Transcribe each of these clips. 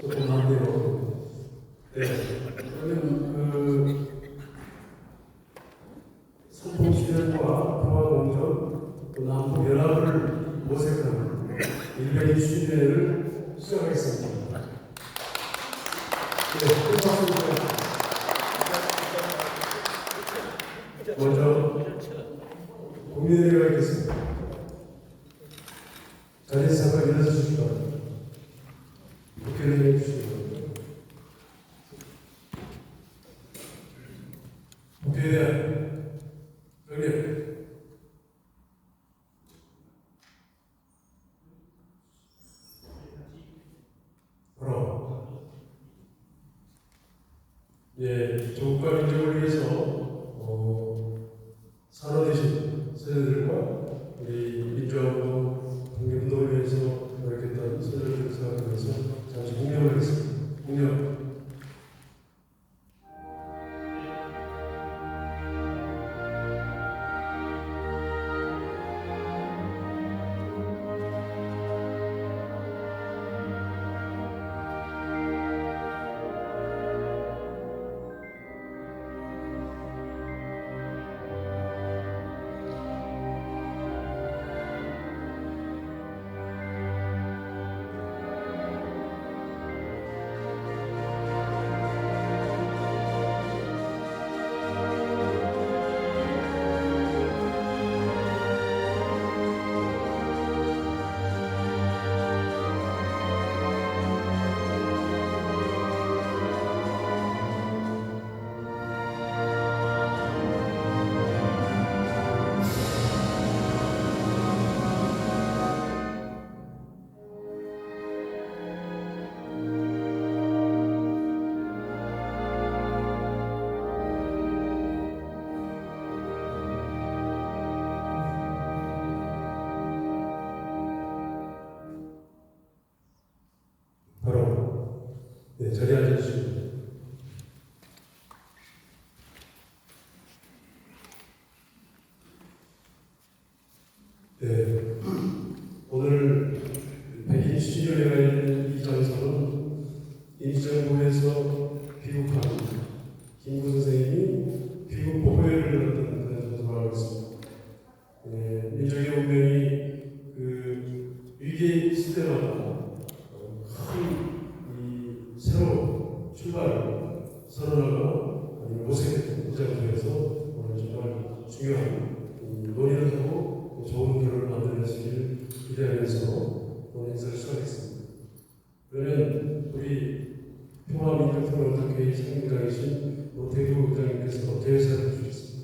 조금 한데요. 네. 저는 삼풍실현과 평화공정 또 남북연합을 모색하는 120주년을 시작하겠습니다. 네, 큰 박수 부탁드립니다. 먼저 국민의회가 있겠습니다. 자리에서 잠깐 일어서 주시기 바랍니다. 국회의원 해주시기 바랍니다. 국회의원 정리. 바로 예, 조국과 민족을 위해서 살아계신 세대들과 우리 민주화운동, 독립운동을 위해서 노력했던 세대들을 생각하면서 잠시 공명을 하겠습니다. 공명. 바로 네, 자리에 앉아주시고 네, 오늘 120주년에 가 있는 이 장소는 임시정부에서 귀국한 김구 선생님이 귀국 보고회를 열었던 그런 장소로 알고 있습니다. 네, 민족의 운명이 그 위기 시대마다 큰 새로운 출발을 선언하고 모색했던 이 장소에서 오늘 정말 중요한 논의를 하고 좋은 결과를 만들어내시길 기대하면서 오늘 행사를 시작하겠습니다. 그러면 우리 평화민주통합회의 상임장이신 노태규 의장님께서 개회사를 주셨습니다.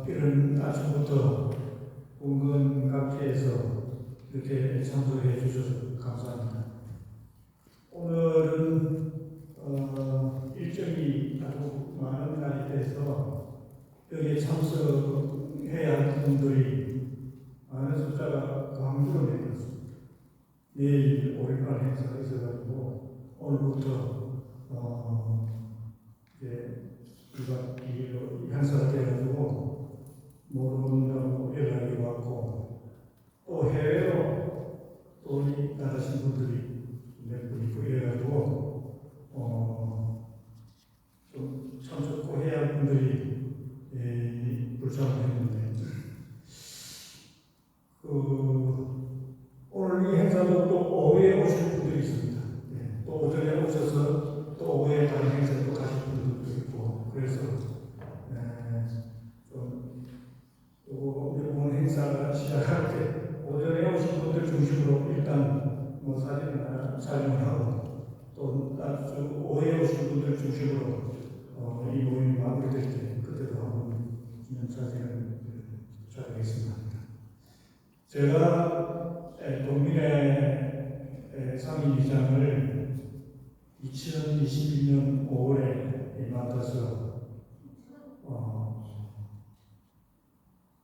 이런 아침부터 온건 각지에서 이렇게 참석해 주셔서 감사합니다. 오늘은 일정이 아주 많은 날이 돼서 여기에 참석해야 할 분들이 많은 숫자가 강조를 내렸습니다. 내일 5.18 행사가 있어가지고 오늘부터 이제 이 행사가 돼가지고 모르는 연락이 왔고 또 해외로 또 나가신 분들이 몇 분 있고 이래가지고 좀 참석고 해야 할 분들이 불참을 했는데 오늘 이 행사도 또 오후에 오실 분들이 있습니다. 또 오전에 오셔서 또 오후에 다른 행사도 가실 분들도 있고 그래서 이번 행사가 시작할 때 오전에 오신 분들 중심으로 일단 사진을 하고 또 오후에 오신 분들 중심으로 이 모임이 마무리될 때 그때도 한번 기념사진을 촬영하겠습니다. 제가 동민회 상임위장을 2022년 5월에 맡아서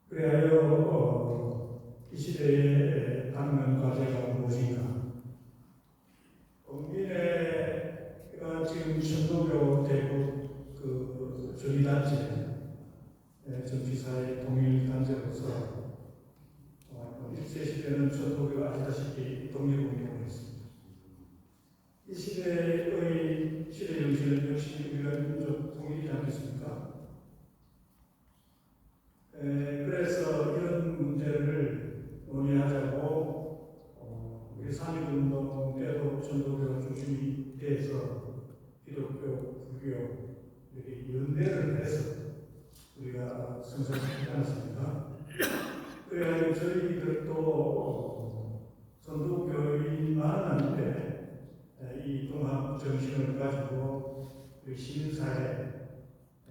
그래야 이 시대의 당면 과제가 무엇인가? 동민회가 지금 신도교 대국 전도교가 중심이 돼서 기독교, 불교 이렇게 연대를 해서 우리가 성사시키지 않았습니까? 그래야 저희들도 전도교인만은 아닌데 이 통합 정신을 가지고 우리 시민사회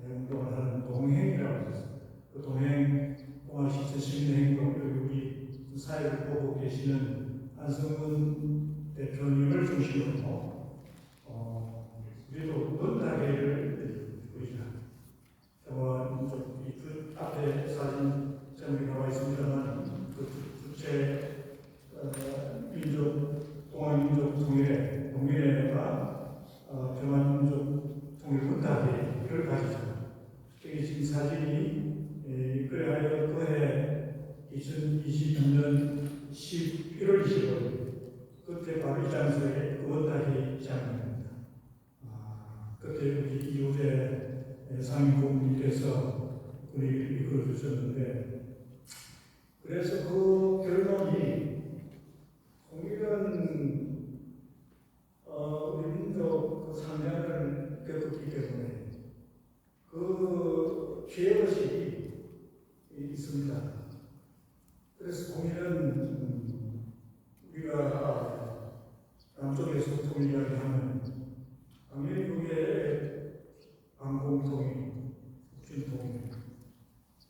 운동을 하는 동행이라고 했습니다. 그 동행 통합시청 시민행동 우리 사회를 보고 계시는 한성근 대표님을 중심으로 우리도 원다개를 보이자. 저와 그 앞에 사진 제목이 나와 있습니다만 그 주체 민족 동아민족 통일회 동일회가 평화민족 통일 원다개를 가지죠. 여기 지금 사진이 그래야 그해 2022년 11월 25일 그때 바로 이 장소에 그 원다개 장입니다. 그때 우리 이호재 상임고문님께서 우리 이끌어주셨는데 그래서 그 결론이 통일은 우리 민족 그 상향을 겪었기 때문에 그 죄의식이 있습니다. 그래서 통일은 우리가 남쪽에서 통일 이야기하면 당연히 그게 방공통일, 북진통일,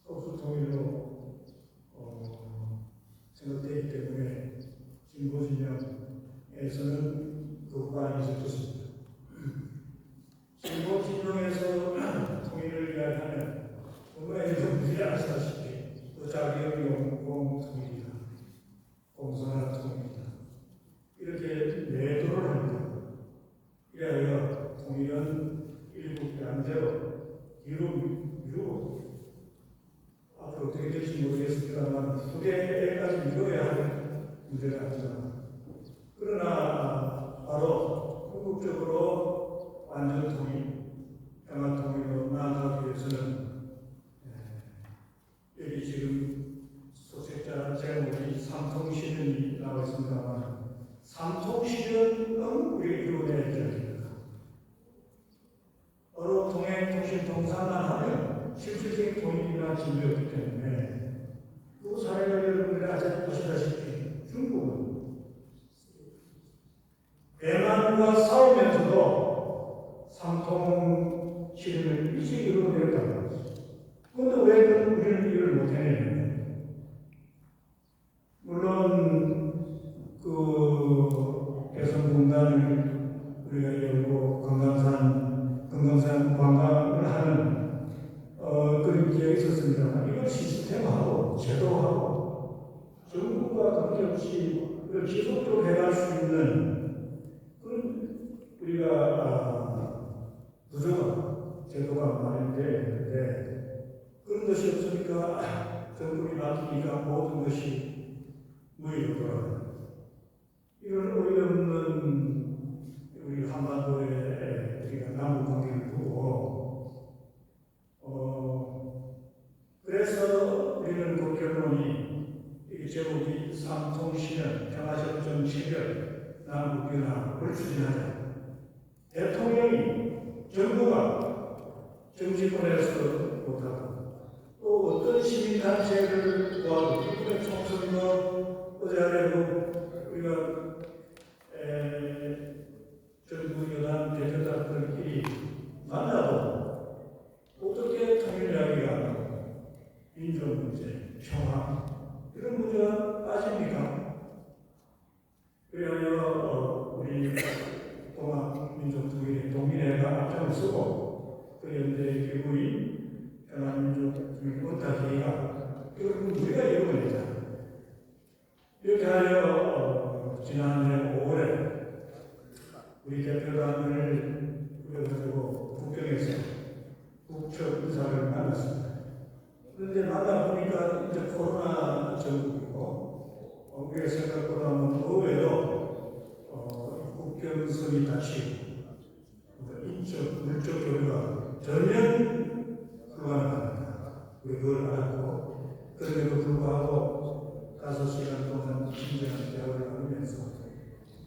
흡수통일로 생각되기 때문에 진보진영에서는 그 호반이 있었습니다. 진보진영에서 통일을 이야기하면 우리가 여러분들이 아시다시피 그 자기의 공통일이다, 공산화 통일이다 이렇게 매도를 합니다. 이래야 통일은 일국 양대로 이루고 앞으로 어떻게 될지 모르겠습니다만 후대에까지 이루어야 할 문제가 아니잖아. 그러나 바로 궁극적으로 완전 통일, 평화 통일로 나아가기 위해서는 여기 지금 소책자 제목이 삼통실현이 나와 있습니다만 삼통실현은 우리가 이루어내야 됩니다. 어로 통행, 통신, 통산만 하면 실질적인 통일이나 진보였기 때문에 그 사회가 여러분들이 아시다시피 중국은 대만과 싸우면서도 삼통 실현을 일찍 이루어내었다고 합니다. 그런데 왜 우리는 이걸 못해내느냐? 물론 그 개성공단을 우리가 열고 금강산 관광을 하는 그런 기회가 있었습니다만 이걸 시스템하고 제도하고 정부가 관계없이 이걸 지속적으로 해갈 수 있는 그런 우리가 부족한 제도가 마련되어야 되는데 그런 것이 없으니까 정부이 바뀌니까 모든 것이 무의로 돌아가요. 이런 어이없는 우리 한반도에 우리가 남북 관계를 두고 그래서 우리는 그 결론이 이 제목이 삼통실현, 평화협정 체결, 남북연합을 추진하자. 대통령이 정부가 정치권에서 못하고 또 어떤 시민단체를 도와도 이번에 총선거 어제 우리가 정부 여당 대표단들끼리 만나도 어떻게 통일 이야기가 민족 문제, 평화 이런 문제가 빠집니까? 그래야 우리 통합민족 통일의 동일회가 앞장을 서고 그 연대 기구인 평화민족 통일 원탁회의가 결국 우리가 이루어내자. 이렇게 하여 지난해 5월에 우리 대표단을 가지고 북경에서 북측 의사를 만났습니다. 그런데 만나보니까 이제 코로나 전국이고 우리가 생각보다는 의외로 국경선이 닫히고 인적, 물적 교류가 전혀 불가능합니다. 우리 그걸 알고 그럼에도 불구하고 5시간 동안 친절한 대화를 나누면서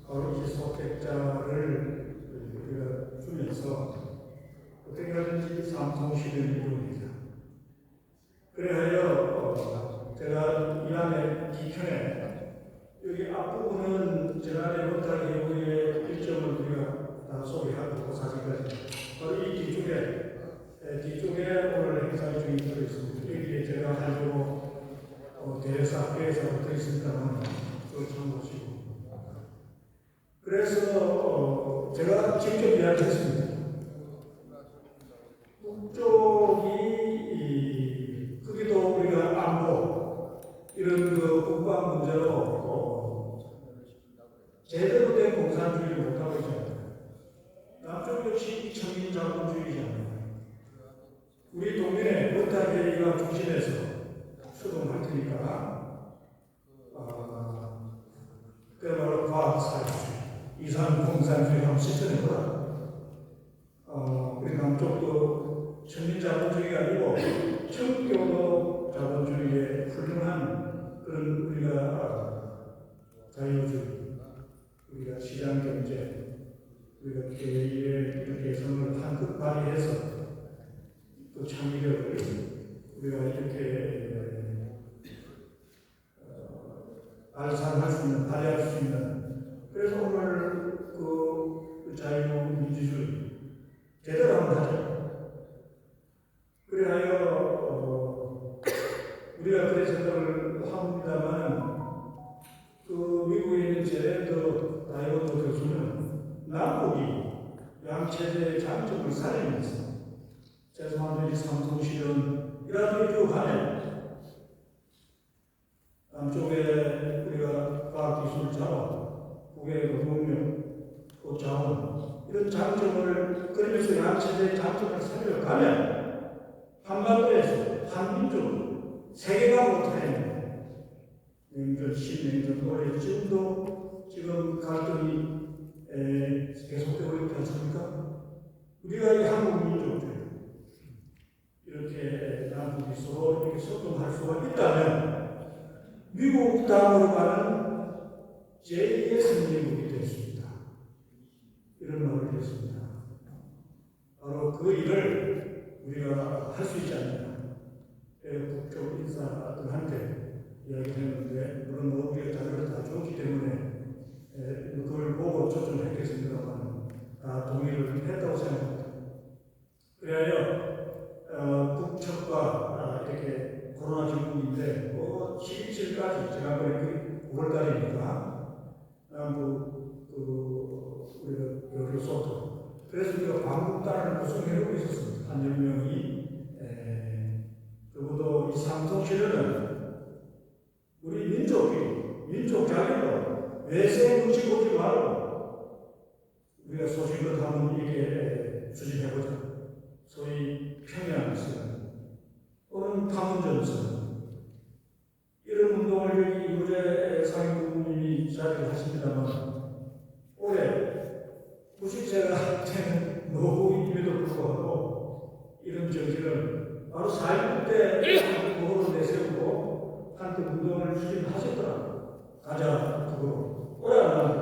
바로 이 소택자를 우리가 주면서 어떻게 하든지 삼통시를 이룹니다. 그래하여 제가 이 안에 뒤편에 여기 앞부분은 지난해 원탁 예우의 일정을 우리가 다 소개하고 사진까지 바로 이 뒤쪽에 오늘 행사의 중이 들어있습니다. 여기에 제가 하려고 대사회에서 들어있습니다만 그걸 참고하시고 그래서 제가 직접 이야기했습니다. 북쪽이 거기도 우리가 안보 이런 그 국방 문제로 제대로 된 공산주의를 못하고 있잖아요. 남쪽 역시 천민자본주의잖아요. 우리 동네에 원탁회의가 중심에서 수동할 테니까 그야말로 과학사회주의, 이산공산주의 한번 실천해보라. 우리 남쪽도 천민자본주의가 아니고 청교도 자본주의의 훌륭한 그런 우리가 자유주의, 우리가 시장경제, 우리가 개인의 개성을 한껏 발휘해서 또 창의력을 우리가 이렇게 발산할 수 있는, 발휘할 수 있는 그래서 오늘 그 자유민주주의 제대로 한번 하자. 그래하여 우리가 그래 생각을 합니다만 그 미국에 있는 제레드 다이버트 교수는 남북이 양체제의 장점을 살리면서 죄송한데 삼성실은 이라도 쭉 하면 남쪽에 우리가 과학기술 자원, 북의 노동력, 또 자원 이런 장점을 그러면서 양체제의 장점을 살려가면 한반도에서 한민족 세계가 못하는 냉전, 신냉전, 노래 지금도 지금 갈등이 계속되고 있지 않습니까? 우리가 이 한국 민족들 이렇게 남북이 서로 이렇게 소통할 수가 있다면 미국 다음으로 가는 제2의 선진국이 될 수 있다. 이런 말을 했습니다. 바로 그 일을 우리가 할 수 있지 않느냐. 북쪽 인사들한테 이야기했는데 물론 우리가 자료를 다 줬기 때문에 그걸 보고 초청했겠습니다만 다 동의를 했다고 생각합니다. 그래야 북측과 이렇게 코로나 중국인데 11일까지 제가 보니 9월달이니까 우리가 교류소도 그래서 우리가 방북단을 구성해놓고 있었습니다. 한 10명이 적어도 이 삼성시대는 우리 민족 자기로 외세 무식 오지 말고 우리가 소신껏 한번 이렇게 추진해보자. 소위 평양선 또는 판문점선 이런 운동을 여기 이후에 상임부님이 시작을 하십니다만 올해 90세가 된 노후임에도 불구하고 이런 정신을 바로 4.19 때 노후로 내세우고 한때 운동을 추진하셨더라고요. 가자 북으로 올해 안 나온다.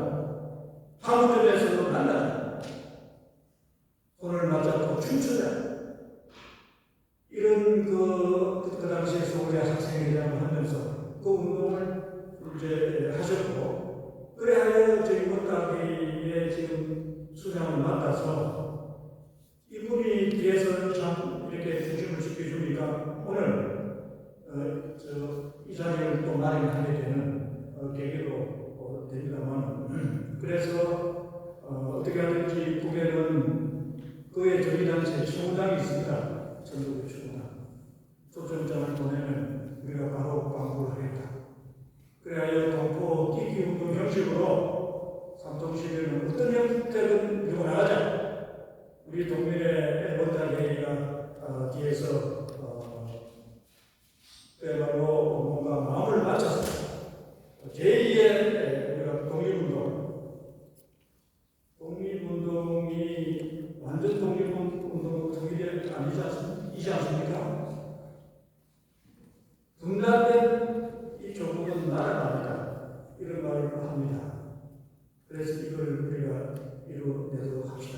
판문점에서도 만나자. 손을 맞잡고 춤추자. 이런 그 당시에 서울대 학생회장을 하면서 그 운동을 이제 하셨고, 그래야 저희 원탁회의에 지금 수장을 맡아서 이분이 뒤에서 참 이렇게 중심을 지켜주니까 오늘 이 자리를 또 마련하게 되는 계기로 됩니다만, 그래서 어떻게 하든지 북에는 그의 저희단체 총장이 있습니다. 전국의 총장. 초청장을 보내면 우리가 바로 광고를 하겠다. 그래야 동포 끼기 운동 형식으로 삼통시대는 어떤 형태든 밀고 나가자. 우리 동민의 원탁회의가 뒤에서 그야말로 뭔가 마음을 맞춰서 제2의 우리가 독립운동이 완전 독립운동 통일이 아니지 않습니까? 분단된 이 조국은 나라가 아니다. 이런 말을 합니다. 그래서 이걸 우리가 이루어내도록 합시다.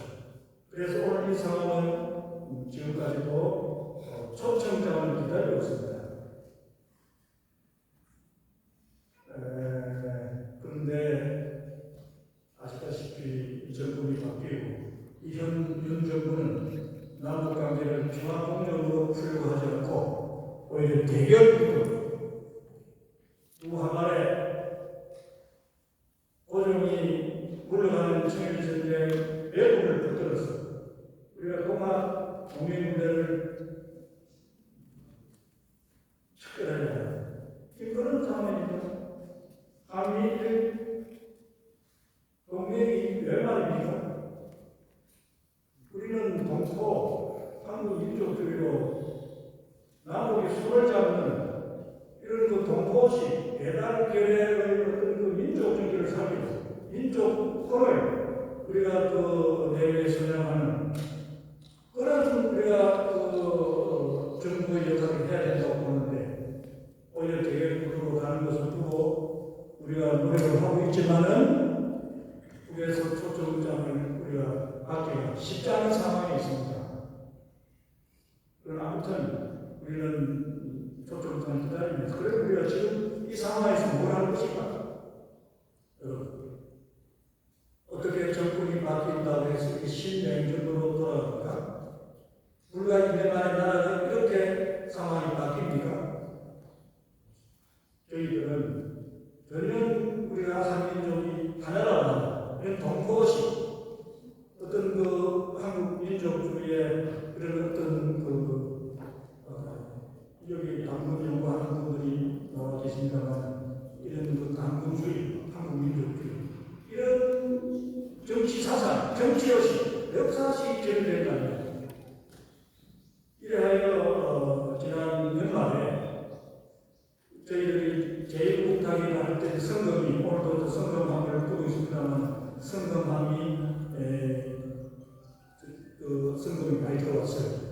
그래서 오늘 이 상황은 지금까지도 초청장을 기다리고 있습니다. 그런데 아시다시피 이 정권이 바뀌고 윤 정부는 남북관계를 평화공정으로 풀려고 하지 않고 오히려 대결로 누구 한 말에 고종이 물러가는 청일전쟁 매국을 붙들었어. 우리가 동학 독립군대를 척결해야 해. 그런 상황입니다. 한미일 동맹이 왜 말입니까? 우리는 동포, 한국 민족주의로 남북이 손을 잡는 이런 그 동포식 배달결의의 어떤 그 민족 정치를 살리고 민족혼을 우리가 그 내외에 선양하는 그런 우리가 그 정부의 역할을 해야 된다고 보는데 오히려 대결구도로 가는 것을 두고 우리가 노력을 하고 있지만은 북에서 초청장을 우리가 받기가 쉽지 않은 상황에 있습니다. 그러나 아무튼 우리는 초청장을 기다리면서 그래서 우리가 지금 이 상황에서 뭘 하는 것인가? 여러분, 어떻게 정권이 바뀐다고 해서 이 신냉전으로 돌아갈까? 불과 2년 만에 나라가 이렇게 상황이 바뀝니까? 저희들은 전혀 우리가 한민족이 하나라는 이런 동포식 어떤 그 한국 민족주의의 그런 어떤 여기 당군 연구하는 분들이 나와 계십니다만 이런 그 당군주의, 한국 민족주의 이런 정치 사상, 정치의식, 역사식이 전된다 아닙니까? 이래하여 지난 연말에 저희들이 제1국타기를 할 때 성검이 오늘도 성검함을 두고 있습니다만 성검함이 그 성검이 많이 들어왔어요.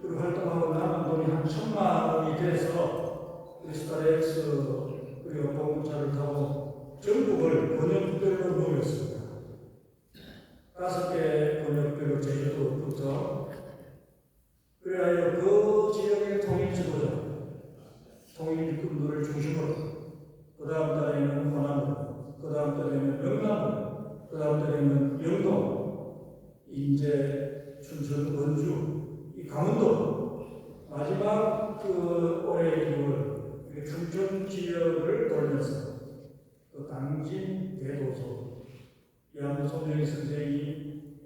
그리고 활동하고 남은 돈이 한 1,000만 원이 돼서 우리 스타렉스 그리고 공차를 타고 전국을 번역별로 모였습니다. 5개 번역별로 제주도부터 그래야 그 지역의 통일 지도자, 통일 일꾼들을 중심으로 그 다음 달에는 호남, 그 다음 달에는 영남, 그 다음 달에는 영동, 인제, 춘천, 원주, 이 강원도 마지막 그 올해 6월 충청 지역을 돌면서 그 당진 대도서 양소명 선생이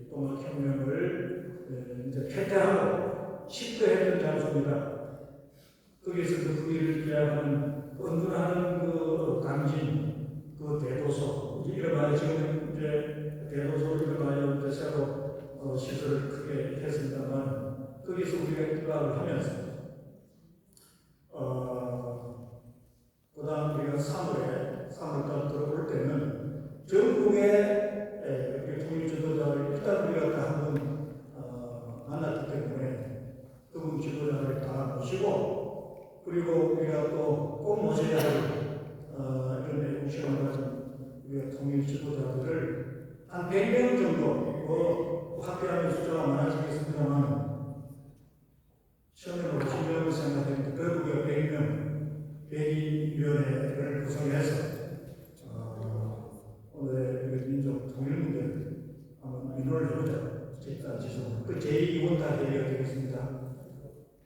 동학혁명을 이제 퇴퇴하고 식도했던 장소입니다. 거기서 그 후기를 기약하는 언둔하는 그 당진 그 대도서 이걸 많이 지금 이제 대도서를 많이 이제 새로 시설을 크게 했습니다만 거기서 우리가 입학을 하면서 그 다음 우리가 3월달 들어올 때는 전국의 통일 지도자를 일단 우리가 다 한번 만났기 때문에 그분 지도자를 다 모시고 그리고 우리가 또 꼭 모셔야 할 이런 외국 시험을 가진 우리가 통일 지도자들을 한 100명 정도 학교하는 숫자가 많아지겠습니다만 처음에 50명을 생각했는데 그래도 우리가 100명 대의위원회를 구성해서 오늘의 민족 통일 문제를 한번 민원을 해보자. 집단 지속. 그 제2원타 대회가 되겠습니다.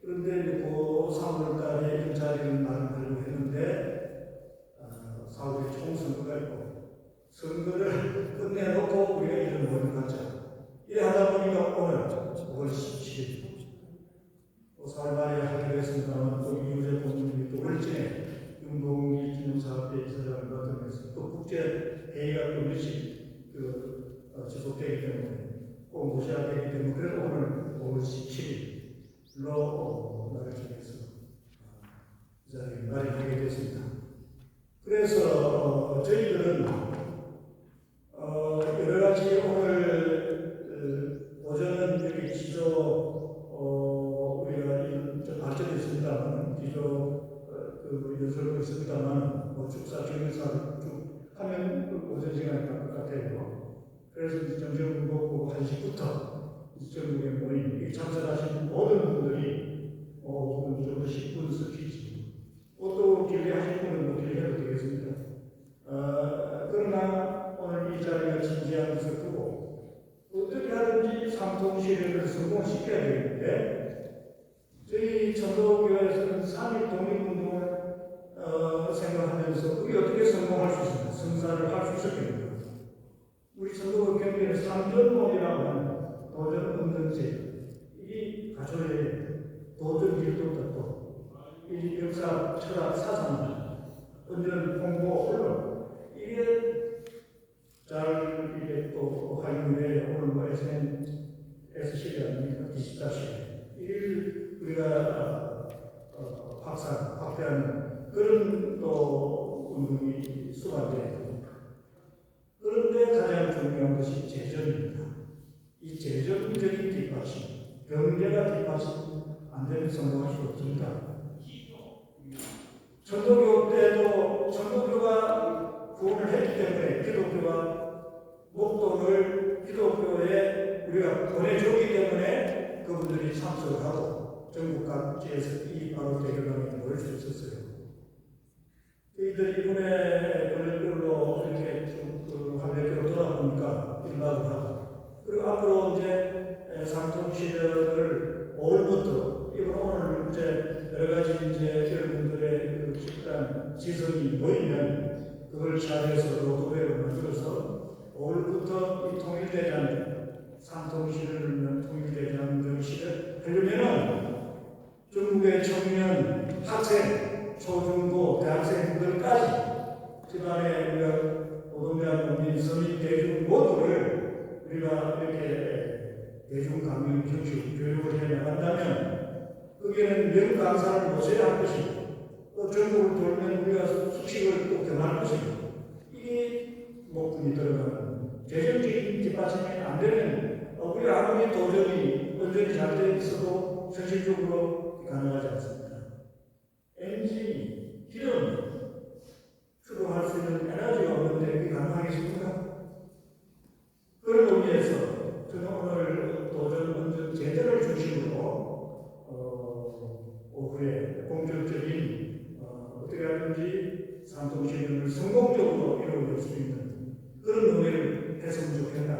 그런데 그 3월 달에 이런 자리를 마련하려고 했는데 4월에 총선거가 있고 선거를 끝내놓고 우리가 이런 모임을 갖자. 이래 하다 보니까 오늘 5월 17일 4월 말에 하기로 했습니다만 또 이후에 본인이 또 월진에 윤봉기 기념사업회 이사장을 맡으면서 또 국제회의가 또 며칠 지속되기 때문에 꼭 모셔야 되기 때문에 그래도 오늘 5월 17일로 날을 정해서 이 자리에 마련하게 됐습니다. 그래서 저희들은 여러 가지 오늘 오전은 여기 기조 우리가 좀 발전이 있습니다만 기조 연설도 있습니다만 축사 경영사를 쭉 하면 오전 시간이 갈 것 같아요. 전국의 모임, 참석하신 모든 분들이 5분 정도 10분 쓰시지. 또 길게 하실 분은 뭐 길게 해도 되겠습니다. 그러나 오늘 이 자리가 진지한 것을 두고 어떻게 하든지 삼통시대를 성공시켜야 되는데 저희 천도교회에서는 3.1 독립운동을 생각하면서 우리 어떻게 성공할 수 있습니까? 성사를 할 수 있었겠는가? 우리 천도교 경계는 삼전론이라고 하는 도전 운동제 이 가족의 도전 길도다 이 역사, 철학, 사상, 언론, 홍보, 언론 이게 잘 이게 또 활용돼 오늘 뭐 SNS 시대 아닙니까? 디지털 시대 이를 우리가 확대하는 그런 또 운동이 수반돼야 됩니다. 그런데 가장 중요한 것이 재정입니다. 이 재정적인 뒷받침, 경제가 뒷받침 안 되면 성공할 수 없습니다. 천도교 때도 천도교가 구원을 했기 때문에 기독교가 목동을 기독교에 우리가 보내줬기 때문에 그분들이 참석을 하고 전국 각지에서 이 바로 대결방에 모일 수 있었어요. 이들 이번에 그걸로 이렇게 한 몇 개로 돌아보니까 일박을 하고 그리고 앞으로 이제 삼통시대를 5월부터 이번 오늘 이제 여러 가지 이제 여러분들의 그 집단 지성이 모이면 그걸 잘해서 로드맵을 만들어서 5월부터 이 통일대장 삼통시대를 통일대장 정시를 하려면은 중국의 청년, 학생, 초중고, 대학생들까지 집안에 우리가 노동자, 농민, 서민, 대중 모두를 우리가 이렇게 대중강령 형식 교육을 해 나간다면 거기에는 외국 강사를 모셔야 할 것이고 또 전국을 돌면 우리가 수식을 또 경할 것이고 이게 목숨이 들어가는 재정적인 뒷받침이 안 되면 우리가 아무리 도전이 언제든지 잘 돼 있어도 현실적으로 가능하지 않습니다. 엔진, 기름 추구할 수 있는 에너지가 없는데 그게 가능하겠습니까? 그런 의미에서 저는 오늘 도전 운전 제도를 중심으로 오후에 공적적인 어떻게 하든지 삼통시대를 성공적으로 이루어낼 수 있는 그런 의미를 했으면 좋겠다.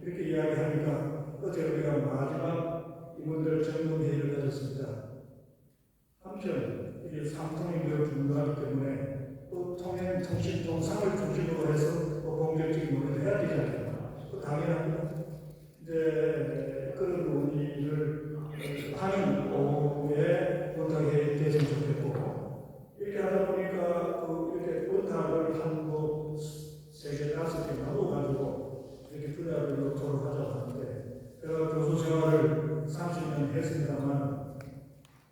이렇게 이야기하니까 어제 우리가 마지막 이분들 점검회의를 가졌습니다. 한편 이게 삼통인들을 중요하기 때문에 또 통행, 통신, 통상을 중심으로 해서 공격적인 논의를 해야 되지 않겠나. 당연합니다. 이제 그런 논의를 하는 오후에 원탁에 됐으면 좋겠고 이렇게 하다 보니까 이렇게 원탁을 한 뭐 3개, 5개 나눠가지고 이렇게 분야별로 토론하자고 하는데 제가 교수 생활을 30년 했습니다만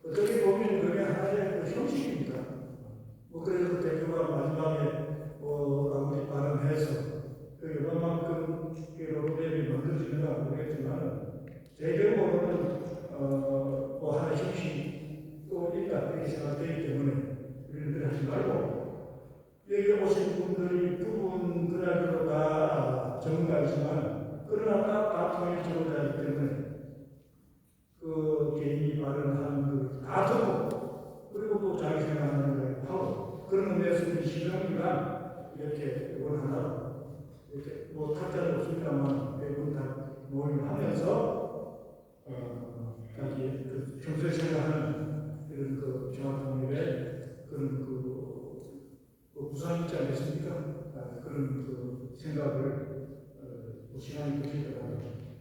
어떻게 보면 그게 하나의 그 형식입니다. 그래서 대표가 마지막에 아무리 발언해서 얼마만큼 로드맵이 만들어지는가 모르겠지만 제 경우는 하나의 형식이 또 있다 이렇게 생각되기 때문에 우리는 그렇게 하지 말고 여기 오신 분들이 부분 그날로 다 전문가이지만 그러나 다 통일 지도자이기 때문에 그 개인이 발언하는 다 듣고 그리고 또 자기 생각하는 걸 하고 그런 의미에서 우리 시정이가 이렇게 원한다고 이렇게 뭐 탁자는 없습니다만 매번 다 모임을 하면서 자기 그 평소에 생각하는 이런 그 종합통일의 그런 구상 있지 않겠습니까? 그런 그 생각을 시간이 걸리더라고요.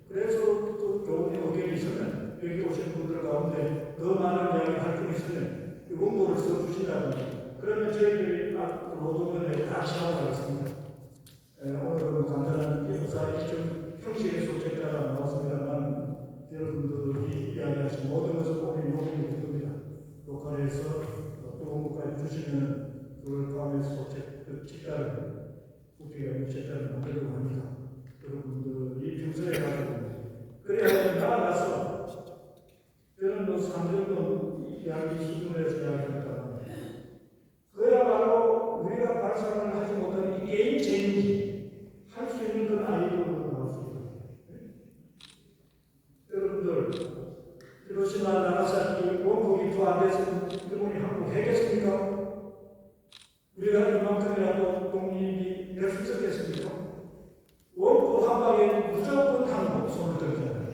그래서 또 좋은 의견이 있으면 여기 오신 분들 가운데 더 많은 이야기를 할 수 있으면 원고를 써주신다든지 그러면 저희들이 노동원에 다 시작하겠습니다. 오늘은 간단한 역사 일정 형식의 소책자가 나왔습니다만 여러분들이 이야기하신 모든 것을 오늘 녹음이 됩니다. 로컬에서 뜨거운 것까지 주시면 그걸 포함해서 소책, 그 책자를 국회가 있는 책자를 만들려고 합니다. 여러분들이 평소에 가지고 그래야 나아가서 저는 뭐 3정도 이야기 수준에서 이야기합니다. 그야말로 우리가 발상을 하지 못하는 이 게임 체인지 할 수 있는 그런 아이디어로 나올 수 있거든요. 기초나 나가사키 원폭이 더 안 돼서 일본이 한국 해겠습니까? 우리가 이만큼이라도 독립이 될 수 있었겠습니까? 원폭 한 방에 무조건 한국 손을 들잖아요.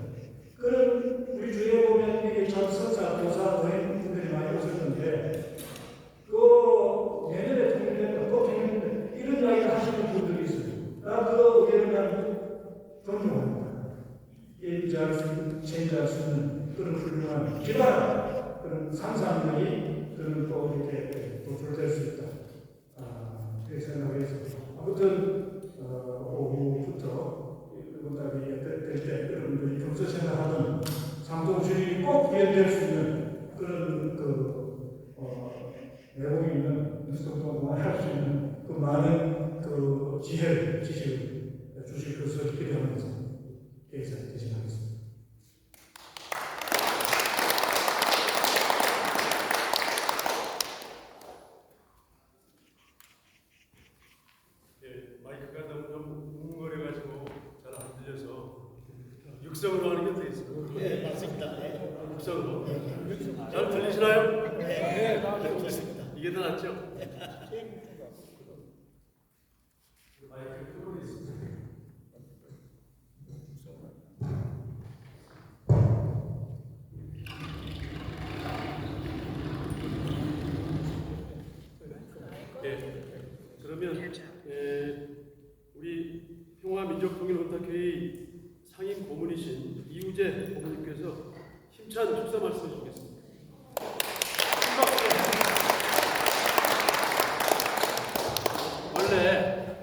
그런 우리 주위에 보면 이게 전 선사, 교사, 도인 분들이 많이 오셨는데 그 내년에 독립된다, 또 독립된다 이런 이야기를 하시는 분들이 있어요. 그 의견을 나는 존중합니다. 예비할 수 있는, 체인지할 수 있는 그런 훌륭한 기반, 그런 상상력이 그런 또 이렇게 도출될 수 있다. 그렇게 생각해서 아무튼 오후부터 이번 될때 여러분들이 평소 생각하던 상동주의 꼭 구현될 수 있는 그런 내용이 있는 뉴스동동안 할 수 있는 그 많은 그 지혜를 주실 것을 기대하면서 계획을 대신하겠습니다. 마이크가 너무 웅웅거려가지고 잘 안 들려서 육성으로 하는 게 더 있어요. 네, 맞습니다. 네. 육성으로. 잘 들리시나요? 네, 좋습니다. 이게 더 낫죠? 마이크 끄고 있습니다. 그러면 우리 평화민족통일원탁회의 상임 고문이신 이우재 고문님께서 힘찬 축사 말씀 해주겠습니다. 원래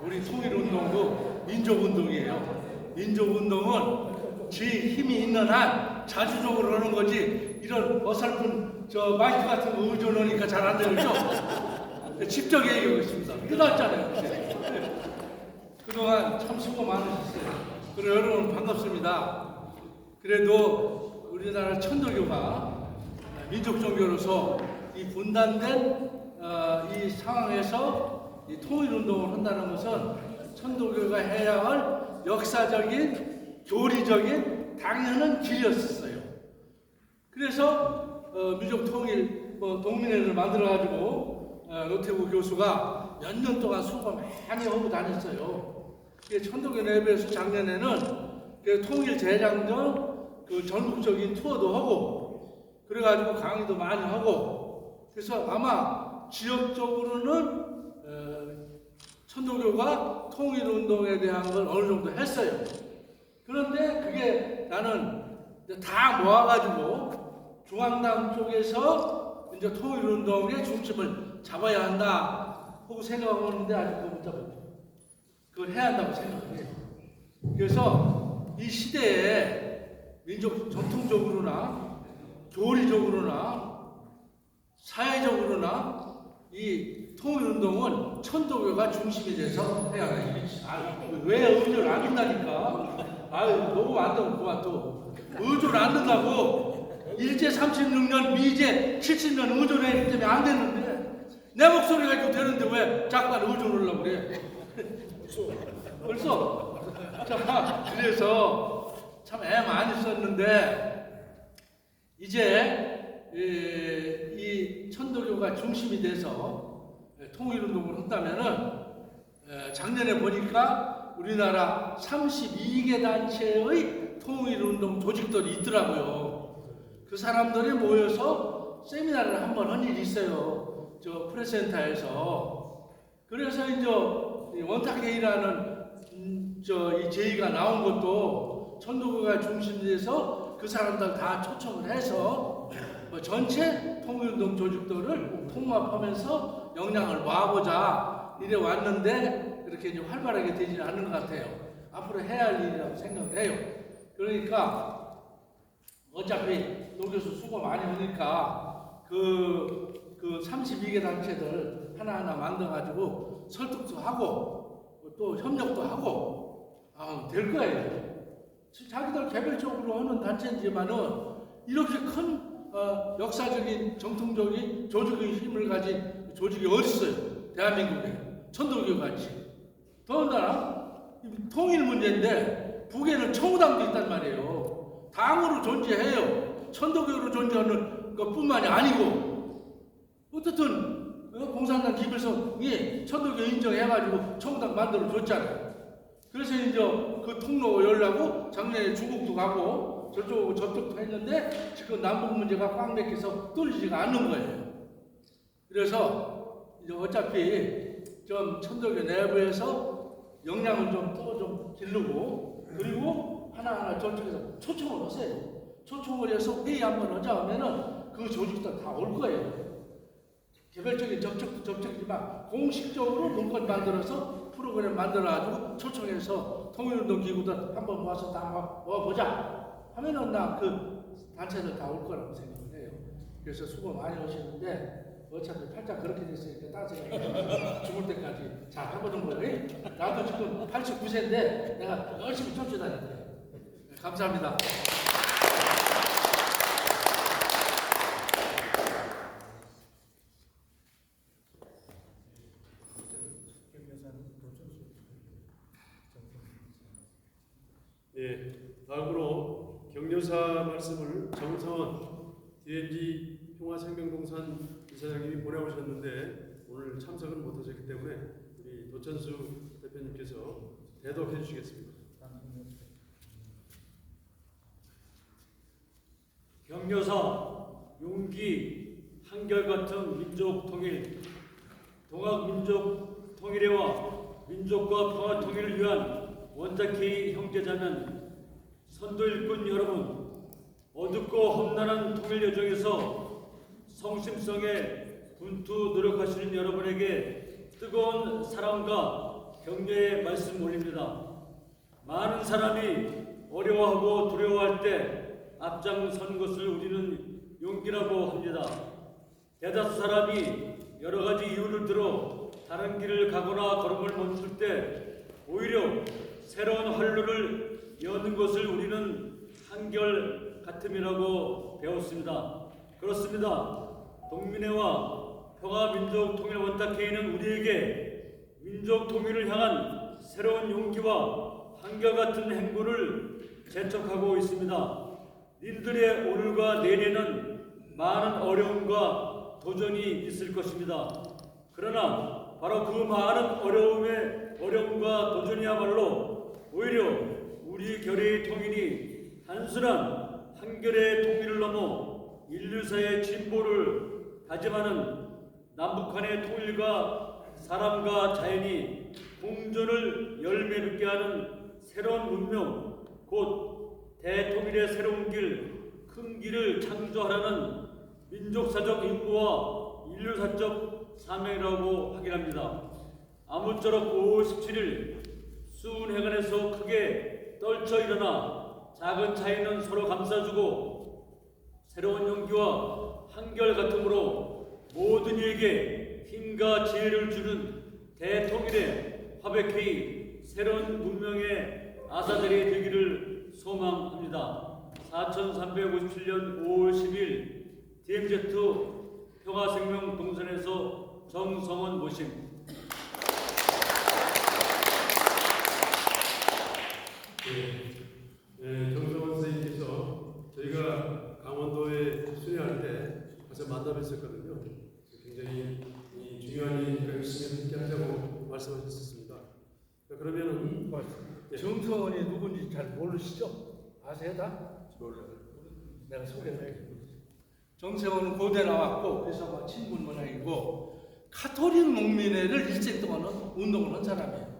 우리 통일운동도 민족운동이에요. 민족운동은 지 힘이 있는 한 자주적으로 하는 거지 이런 어설픈 마이크 같은 거 의존하니까 잘 안 되죠. 직접 얘기하겠습니다. 끝났잖아요. 그동안 참 수고 많으셨어요. 그리고 여러분 반갑습니다. 그래도 우리나라 천도교가 민족종교로서 이 분단된 이 상황에서 이 통일운동을 한다는 것은 천도교가 해야 할 역사적인, 교리적인 당연한 길이었어요. 그래서 민족통일 동민회를 만들어가지고 노태우 교수가 몇 년 동안 수고 많이 하고 다녔어요. 천도교 내부에서 작년에는 통일 재장전 전국적인 투어도 하고 그래가지고 강의도 많이 하고 그래서 아마 지역적으로는 천도교가 통일운동에 대한 걸 어느 정도 했어요. 그런데 그게 나는 다 모아가지고 중앙당 쪽에서 이제 통일운동의 중심을 잡아야 한다 하고 생각하는데 아직 그거 못 잡았죠. 그걸 해야 한다고 생각해요. 그래서 이 시대에 민족 전통적으로나 교리적으로나 사회적으로나 이 통일운동은 천도교가 중심이 돼서 해야 해요. 왜 의존을 안 한다니까? 너무 안 되고 그만 또 의존을 안 한다고 일제 36년 미제 70년 의존했기 때문에 안 되는데 내 목소리가 이거 되는데 왜 자꾸 의존을 하려고 그래? 벌써 자, 그래서 참 애 많이 썼는데 이제 이 천도교가 중심이 돼서 통일운동을 한다면은 작년에 보니까 우리나라 32개 단체의 통일운동 조직들이 있더라고요. 그 사람들이 모여서 세미나를 한번 한 일이 있어요. 저 프레스센터에서. 그래서 이제 원탁회의라는 이 제의가 나온 것도 천도교가 중심이 돼서 그 사람들 다 초청을 해서 전체 통일운동 조직들을 통합하면서 역량을 모아보자 이래 왔는데 그렇게 이제 활발하게 되지는 않는 것 같아요. 앞으로 해야 할 일이라고 생각을 해요. 그러니까 어차피 노 교수 수고 많이 하니까 그 32개 단체들 하나하나 만들어가지고 설득도 하고 또 협력도 하고 될 거예요. 자기들 개별적으로 하는 단체이지만은 이렇게 큰 역사적인 정통적인 조직의 힘을 가진 조직이 어디 있어요? 대한민국에 천도교 같이. 더군다나 통일 문제인데 북에는 청우당도 있단 말이에요. 당으로 존재해요. 천도교로 존재하는 것뿐만이 아니고 어떻든 공산당 김일성이 천도교 인정해가지고 청당 만들어 줬잖아요. 그래서 이제 그 통로 열라고 작년에 중국도 가고 저쪽도 했는데 지금 남북 문제가 꽉 막혀서 뚫리지가 않는 거예요. 그래서 이제 어차피 좀 천도교 내부에서 역량을 좀 또 좀 기르고 그리고 하나하나 저쪽에서 초청을 하세요. 초청을 해서 회의 한번 하자 하면은 그 조직도 다 올 거예요. 개별적인 접촉도 접촉이지만 공식적으로 문건 만들어서 프로그램 만들어가지고 초청해서 통일운동 기구들 한번 와서 다 와보자 하면은 나 그 단체들 다 올 거라고 생각을 해요. 그래서 수고 많이 하시는데 어차피 팔자 그렇게 됐으니까 따지가 죽을 때까지 잘 해보는 거예요. 나도 지금 89세인데 내가 열심히 쫓아다닐게요. 감사합니다. 예, 다음으로 격려사 말씀을 정성원 DMZ 평화생명동산 이사장님이 보내오셨는데 오늘 참석은 못하셨기 때문에 우리 도천수 대표님께서 대독해 주시겠습니다. 격려사 용기 한결같은 민족 통일, 동학 민족 통일회와 민족과 평화 통일을 위한 원탁회의 형제자매 선도 일꾼 여러분, 어둡고 험난한 통일 여정에서 성심성에 분투 노력하시는 여러분에게 뜨거운 사랑과 격려의 말씀 올립니다. 많은 사람이 어려워하고 두려워할 때 앞장선 것을 우리는 용기라고 합니다. 대다수 사람이 여러 가지 이유를 들어 다른 길을 가거나 걸음을 멈출 때 오히려 새로운 활로를 여는 것을 우리는 한결 같음이라고 배웠습니다. 그렇습니다. 동민회와 평화민족통일원탁회의는 우리에게 민족 통일을 향한 새로운 용기와 한결같은 행보를 재촉하고 있습니다. 님들의 오늘과 내일에는 많은 어려움과 도전이 있을 것입니다. 그러나 바로 그 많은 어려움과 도전이야말로 오히려 우리 결의의 통일이 단순한 한결의 통일을 넘어 인류사의 진보를 다짐하는 남북한의 통일과 사람과 자연이 공존을 열매 맺게 하는 새로운 문명, 곧 대통일의 새로운 길, 큰 길을 창조하라는 민족사적 임무와 인류사적 사명이라고 확인합니다. 아무쪼록 5월 17일 수운해관에서 크게 떨쳐 일어나 작은 차이는 서로 감싸주고 새로운 용기와 한결같음으로 모든 이에게 힘과 지혜를 주는 대통일의 화백회의 새로운 문명의 아사들이 되기를 소망합니다. 4357년 5월 10일 DMZ 평화생명동산에서 정성원 모심. 정성원 선생님께서 저희가 강원도에 순회할 때 가서 만나뵀었거든요. 굉장히 중요한 일이니까 열심히 함께 하자고 말씀하셨습니다. 그러면은 정성원이 누군지 잘 모르시죠? 아세요 다? 몰라요. 내가 소개를 해요. 정성원은 고대 나왔고 그래서 막 친분 문화이고 카톨릭 농민회를 일생 동안 운동을 한 사람이에요.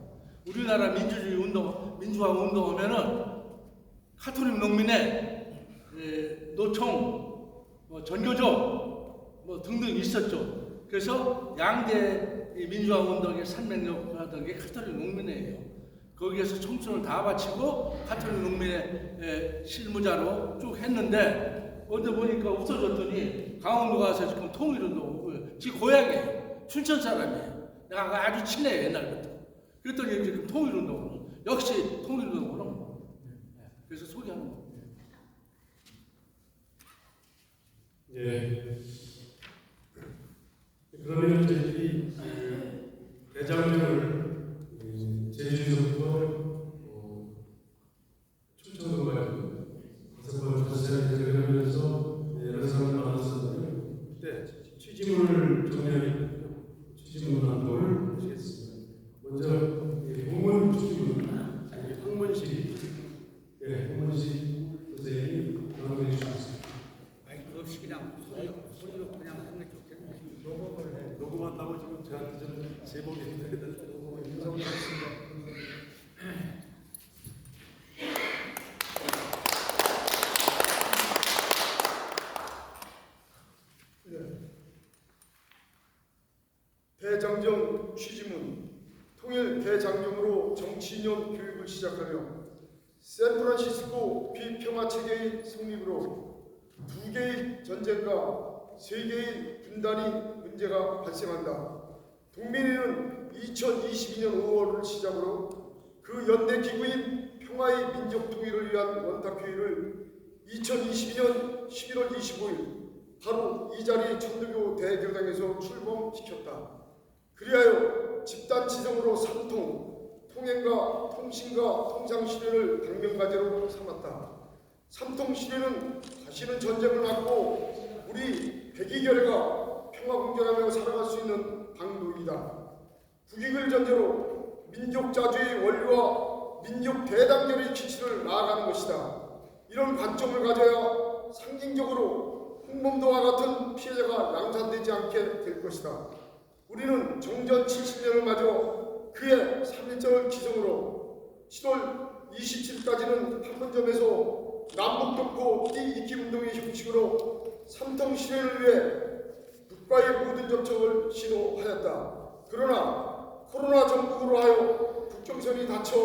우리나라 민주주의 운동, 민주화 운동하면은 카톨릭 농민회, 노총, 전교조 등등 있었죠. 그래서 양대 민주화 운동의 산맥력하던 게 카톨릭 농민회예요. 거기에서 청춘을 다 바치고 카톨릭 농민회 실무자로 쭉 했는데 어디 보니까 없어졌더니 강원도 가서 지금 통일운동, 지 고향이에요. 춘천 사람이에요. 내가 아주 친해요 옛날부터. 그랬더니 지금 통일운동을 역시 통일운동을 하는 거예요. 그래서 소개하는 거예요. 예. 그러면 저희들이 대장정을 제주도부터 충청도까지 5번, 5번 하면서 취지문을 정리하겠습니다. 취지문 한동을 하시겠습니다. 먼저 공문 취지문, 황문식, 황문식 선생님이 강의해 주셨습니다. 마이크 없이 그냥 소리로 그냥 하는 게 좋겠네. 녹음한다고 지금 저한테 좀 제목이 있는데 대장정 취지문 통일 대장정으로 정치인형 교육을 시작하며 샌프란시스코 비평화체계의 성립으로 2개의 전쟁과 3개의 분단이 문제가 발생한다. 동민회는 2022년 5월을 시작으로 그 연대 기구인 평화의 민족 통일을 위한 원탁회의를 2022년 11월 25일 바로 이 자리 천도교 대교당에서 출범시켰다. 그리하여 집단 지성으로 삼통, 통행과 통신과 통상 실현을 당면과제로 삼았다. 삼통 실현은 다시는 전쟁을 막고 우리 백이결과 평화공존하며 살아갈 수 있는 방도이다. 국익을 전제로 민족자주의 원리와 민족 대단결의 기치를 나아가는 것이다. 이런 관점을 가져야 상징적으로 홍범도와 같은 피해자가 양산되지 않게 될 것이다. 우리는 정전 70년을 맞아 그의 3.1절 기성으로 7월 27일까지는 판문점에서 남북독고 띠-잊기 운동의 형식으로 삼통 실현을 위해 북과의 모든 접촉을 시도하였다. 그러나 코로나 전국으로 하여 국경선이 닫혀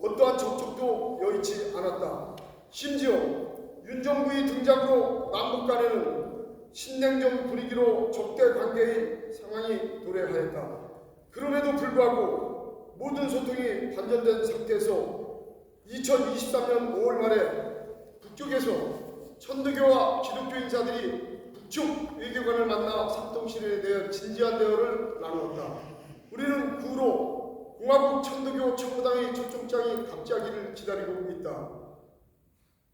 어떠한 접촉도 여의치 않았다. 심지어 윤 정부의 등장으로 남북 간에는 신냉전 분위기로 적대 관계의 상황이 도래하였다. 그럼에도 불구하고 모든 소통이 단절된 상태에서 2023년 5월 말에 북쪽에서 천도교와 기독교 인사들이 북측 외교관을 만나 삼통실현에 대해 진지한 대화를 나누었다. 우리는 그 후로 공화국 천도교 청구당의 초청장이 갑자기를 기다리고 있다.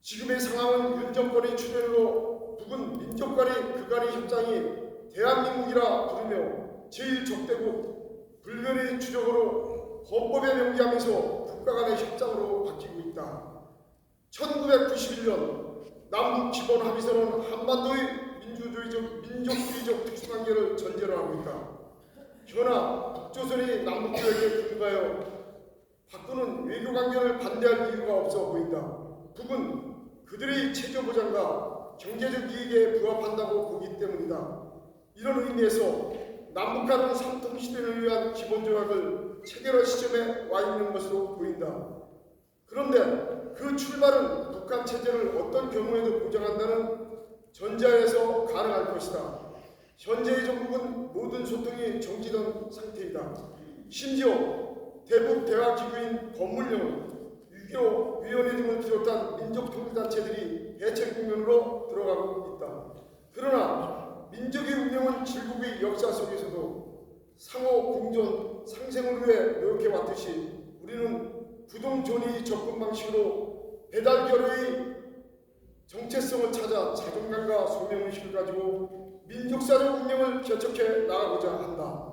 지금의 상황은 윤 정권의 출현으로 북은 민족 간의 그간의 협상이 대한민국이라 부르며 제일 적대국 불변의 주적으로 헌법에 명기하면서 국가 간의 협상으로 바뀌고 있다. 1991년 남북 기본 합의서는 한반도의 민족주의적 특수관계를 전제로 하고 있다. 그러나 북조선이 남북교역에 불과하여 바꾸는 외교관계를 반대할 이유가 없어 보인다. 북은 그들의 체제보장과 경제적 이익에 부합한다고 보기 때문이다. 이런 의미에서 남북 간의 삼통 실현을 위한 기본조약을 체결할 시점에 와 있는 것으로 보인다. 그런데 그 출발은 북한 체제를 어떤 경우에도 보장한다는 전제하에서 가능할 것이다. 현재의 정국은 모든 소통이 정지된 상태이다. 심지어 대북 대화기구인 법물령은 6.25 위원회 등을 비롯한 민족통일단체들이 해체 국면으로 들어가고 있다. 그러나 민족의 운명은 질국의 역사 속에서도 상호 공존, 상생을 위해 노력해왔듯이 우리는 구동존의 접근 방식으로 배달결의 정체성을 찾아 자존감과 소명의식을 가지고 민족사적 운명을 개척해 나가고자 한다.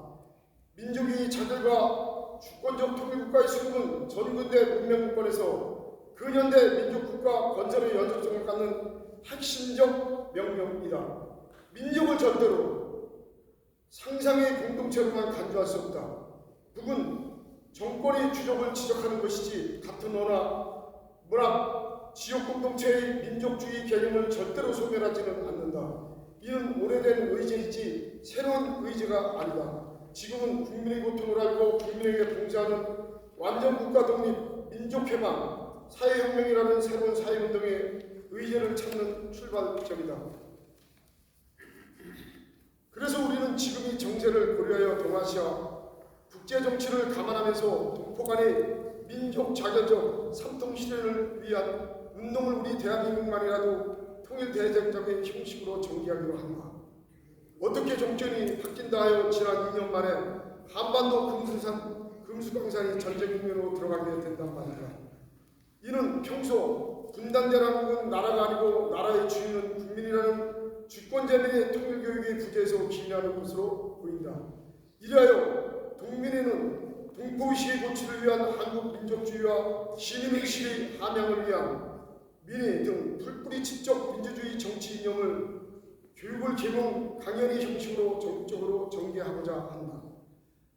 민족의 자결과 주권적 통일국가의 수립은 전근대 문명권에서 근현대 민족국가 건설의 연속성을 갖는 핵심적 명령이다. 민족을 절대로 상상의 공동체로만 간주할 수 없다. 북은 정권의 주적을 지적하는 것이지 같은 문화, 지역 공동체의 민족주의 개념을 절대로 소멸하지는 않는다. 이는 오래된 의제이지 새로운 의제가 아니다. 지금은 국민의 고통을 알고 국민에게 봉사하는 완전 국가 독립, 민족 해방, 사회혁명이라는 새로운 사회운동의 의제를 찾는 출발점이다. 그래서 우리는 지금 이 정세를 고려하여 동아시아 국제정치를 감안하면서 동포 간의 민족 자결적 삼통 실현을 위한 운동을 우리 대한민국만이라도 통일대장정의 형식으로 전개하기로 한다. 어떻게 정권이 바뀐다 하여 지난 2년 만에 한반도 금수강산이 전쟁 국면으로 들어가게 된단 말이다. 이는 평소 분단된 한국은 나라가 아니고 나라의 주인은 국민이라는 주권자민의 통일교육이 부재해서 기인하는 것으로 보인다. 이리하여 동민회는 동포의식의 고취를 위한 한국민족주의와 시민의식의 함양을 위한 민의 등 풀뿌리치적 민주주의 정치 이념을 교육을 계몽 강연의 형식으로 적극적으로 전개하고자 한다.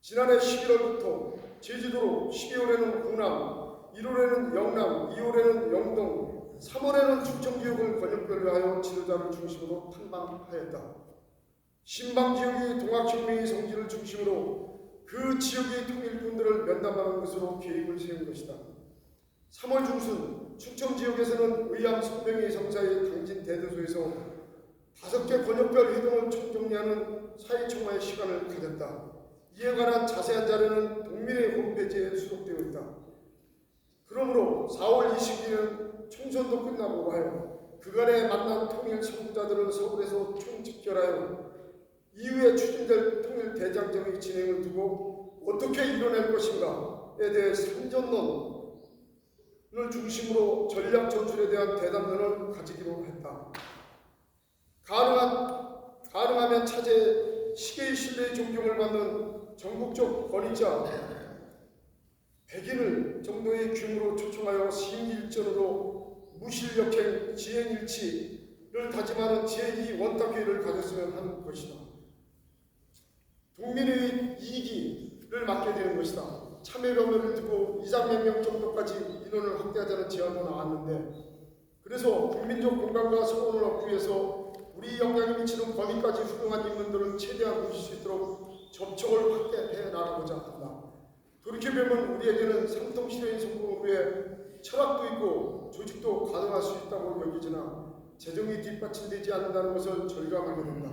지난해 11월부터 제주도로, 12월에는 호남, 1월에는 영남, 2월에는 영동, 3월에는 충청지역을 권역별로 하여 지도자를 중심으로 탐방하였다. 신방지역의 동학혁명의 성지를 중심으로 그 지역의 통일군들을 면담하는 것으로 계획을 세운 것이다. 3월 중순 충청지역에서는 의암 성명의 성사의 당진 대도소에서 5개 권역별 회동을 총정리하는 사회청와의 시간을 가졌다. 이에 관한 자세한 자료는 동민회 홈페이지에 수록되어 있다. 그러므로 4월 20일은 총선도 끝나고 하여 그간에 만난 통일 선구자들을 서울에서 총집결하여 이후에 추진될 통일 대장정의 진행을 두고 어떻게 이뤄낼 것인가에 대해 선전론을 중심으로 전략 전술에 대한 대담론을 가지기로 했다. 가능하면 차제 시계의 신뢰의 존경을 받는 전국적 권위자 100인을 정도의 규모로 초청하여 심기일전으로 무실역행 지행일치를 다짐하는 제2 원탁회의를 가졌으면 하는 것이다. 동민의 2기를 맡게 되는 것이다. 참여료를 두고 200명 정도까지 인원을 확대하자는 제안도 나왔는데 그래서 국민적 공감과 서론을 얻기 위해서 우리 영향이 미치는 범위까지 훌륭한 인물들을 최대한 모실 수 있도록 접촉을 확대해 나가고자 한다. 돌이켜보면 우리에게는 삼통시대의 성공을 위해 철학도 있고 조직도 가능할 수 있다고 여기지나 재정이 뒷받침되지 않는다는 것을 절감하게 된다.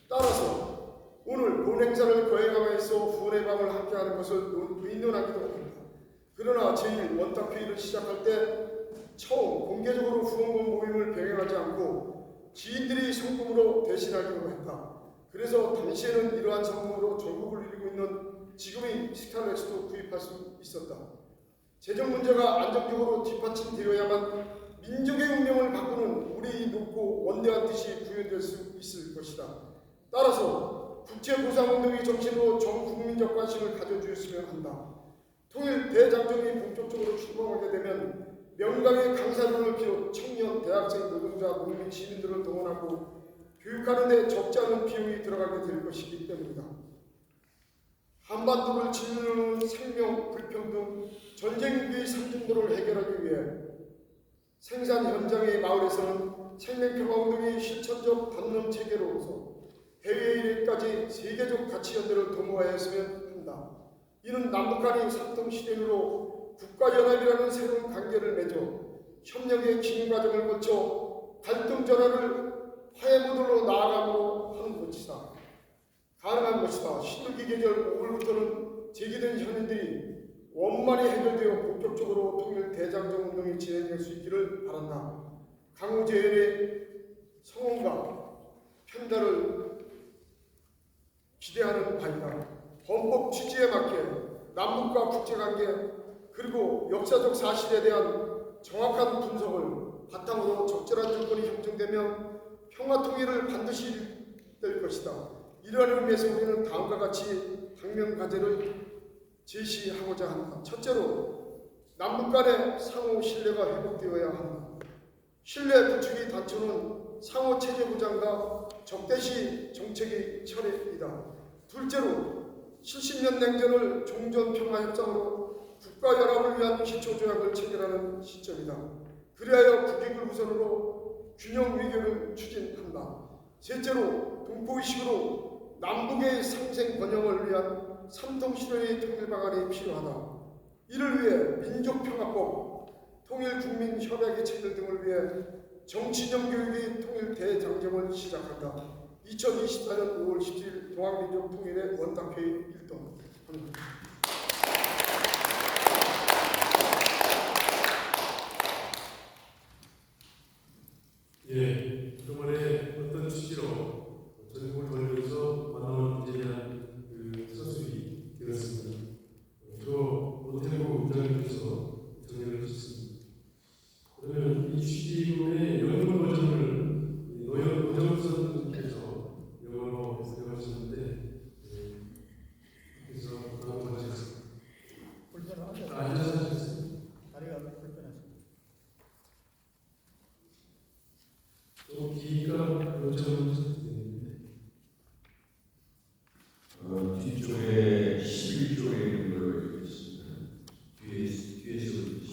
따라서 오늘 본 행사를 거행함에서 후원의 밤을 함께하는 것을 의논하기도 한다. 그러나 제1 원탁회의를 시작할 때 처음 공개적으로 후원금 모임을 병행하지 않고 지인들이 성금으로 대신하기로 했다. 그래서 당시에는 이러한 성금으로 전국을 누리고 있는 지금의 스타렉스도 구입할 수 있었다. 재정 문제가 안정적으로 뒷받침되어야만 민족의 운명을 바꾸는 우리 높고 원대한 뜻이 구현될 수 있을 것이다. 따라서 국제보상운동의 정신으로 전국민적 관심을 가져주었으면 한다. 통일 대장정이 본격적으로 출범하게 되면 명강의 강사론을 비롯 청년, 대학생, 노동자, 농민, 시민들을 동원하고 교육하는 데 적지 않은 비용이 들어가게 될 것이기 때문이다. 한반도를 짓누르는 생명, 불평등, 전쟁 위기의 상징도를 해결하기 위해 생산 현장의 마을에서는 생명평화운동의 실천적 담론 체계로서 해외 일까지 세계적 가치연대를 도모하였으면 한다. 이는 남북 간의 삼통시대로 국가연합이라는 새로운 관계를 맺어 협력의 긴 과정을 거쳐 갈등 전환을 화해 모델로 나아감으로 하는 것이다. 가능한 것이다. 신루기 계절 5월부터는 제기된 현안들이 원만히 해결되어 본격적으로 통일 대장정 운동이 진행될 수 있기를 바란다. 강우재연의 성원과 편달을 기대하는 바이다. 헌법 취지에 맞게 남북과 국제관계 그리고 역사적 사실에 대한 정확한 분석을 바탕으로 적절한 조건이 형성되면 평화통일을 반드시 될 것이다. 이러한 의미에서 우리는 다음과 같이 당면과제를 제시하고자 한다. 첫째로 남북 간의 상호 신뢰가 회복되어야 한다. 신뢰 구축의 단초는 상호 체제 보장과 적대시 정책의 철회이다. 둘째로 70년 냉전을 종전평화협상으로 국가연합을 위한 기초조약을 체결하는 시점이다. 그리하여 국익을 우선으로 균형 외교를 추진한다. 셋째로 동포의식으로 남북의 상생 번영을 위한 삼통시대의 통일 방안이 필요하다. 이를 위해 민족평화법, 통일국민협약의 체결 등을 위해 정치적 교육의 통일 대장정을 시작한다. 2024년 5월 17일 동학민족통일의 원탁회의 1동 예, 그동안에 어떤 취지로 전국을 돌면서 만나온 문제에 대한 그 서술이 되었습니다. 노태우 의장님께서 정리를 해주셨습니다. 그러면 이 취지의 영문 버전을 노정선 여쭤보는 드리는데 뒤쪽에 11조에 있는 걸로 알고 있습니다. 뒤에서 11조.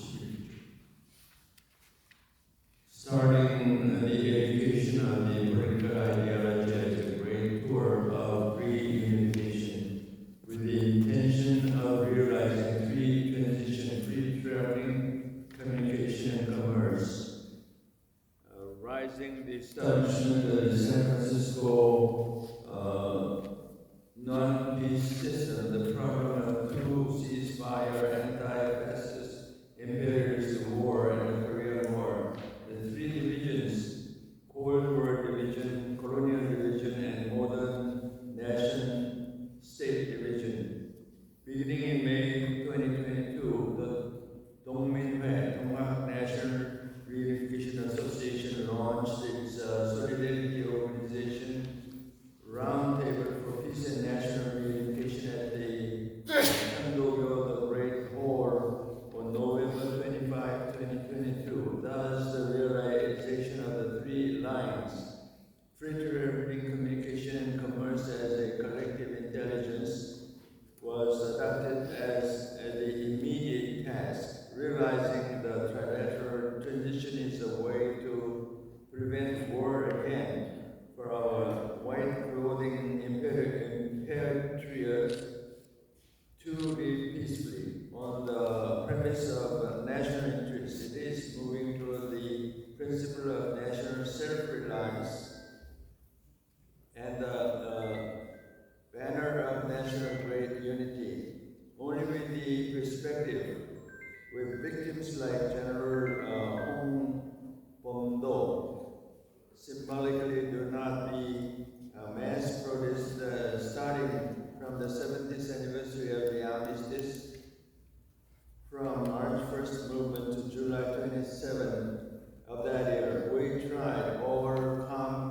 Starting the education on the political ideology as a great tour of reunification with the intention of realizing free transition, free traveling, communication, and commerce. Rising the establishment of the San Francisco non-peace system, the problem of true ceasefire, anti-fascist imperialist war, and the Korean War, the three divisions, Cold War division, colonial division, and modern nation-state division. Beginning in May 2022, the Dongminhue, Donghak National Reunification Association launched its Solidarity Organization Roundtable for Peace and National Reunification at the Cheondokyo, the Great Hall on November 25, 2022. Thus, the realization of the three lines, free traveling, communication, and commerce as a collective intelligence, was adopted as the immediate task. Realizing the trilateral transition is a way to prevent war again for our white clothing compatriots to live peacefully on the premise of national interest. It is moving toward the principle of national self-reliance and the banner of national great unity. Only with the perspective with victims like General Hong Bom-do symbolically do not be mass protests starting from the 70th anniversary of the armistice, from March 1st movement to July 27 of that year. We tried overcome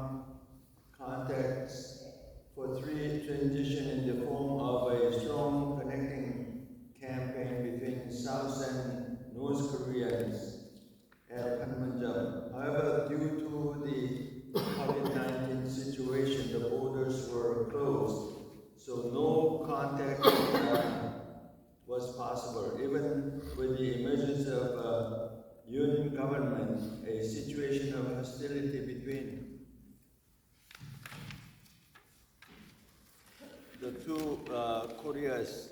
contacts for free transition in the form of a strong connecting campaign between South and North Koreans at Panmunjom. However, due to the COVID-19 situation, the borders were closed, so no contact was possible. Even with the emergence of Yun government, a situation of hostility between the two Koreas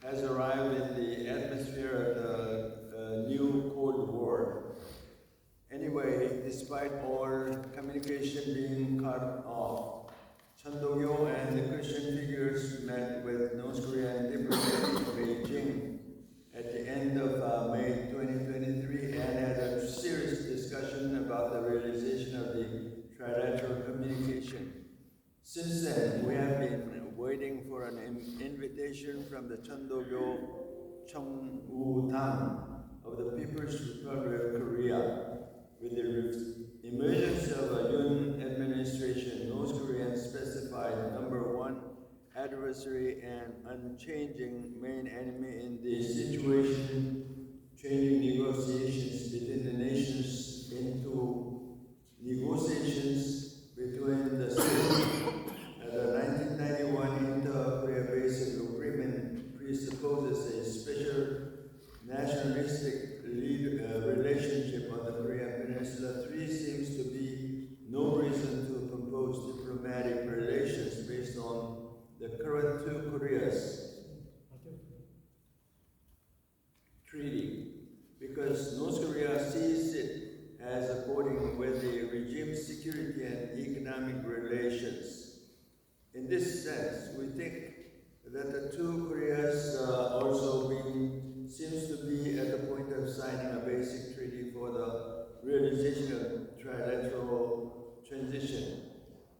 has arrived in the atmosphere of the new Cold War. Anyway, despite all communication being cut off, Cheondokyo and the Christian figures met with North Korean diplomats in Beijing at the end of May 2023 and had a serious discussion about the realization of the trilateral communication. Since then, we have been waiting for an invitation from the Cheondokyo Cheongwoo-dang of the People's Republic of Korea. With the emergence of a Yun administration, North Koreans specified number one adversary and unchanging main enemy in the situation, changing negotiations between the nations into negotiations between the states. The 1991 Inter-Korea Basic Agreement presupposes a special nationalistic relationship on the Korean Peninsula. 3 seems to be no reason to propose diplomatic relations based on the current 2 Koreas treaty, because North Korea sees it as according with the regime's security and economic relations. In this sense, we think that the 2 Koreas also seems to be at the point of signing a basic treaty for the realization of trilateral transition.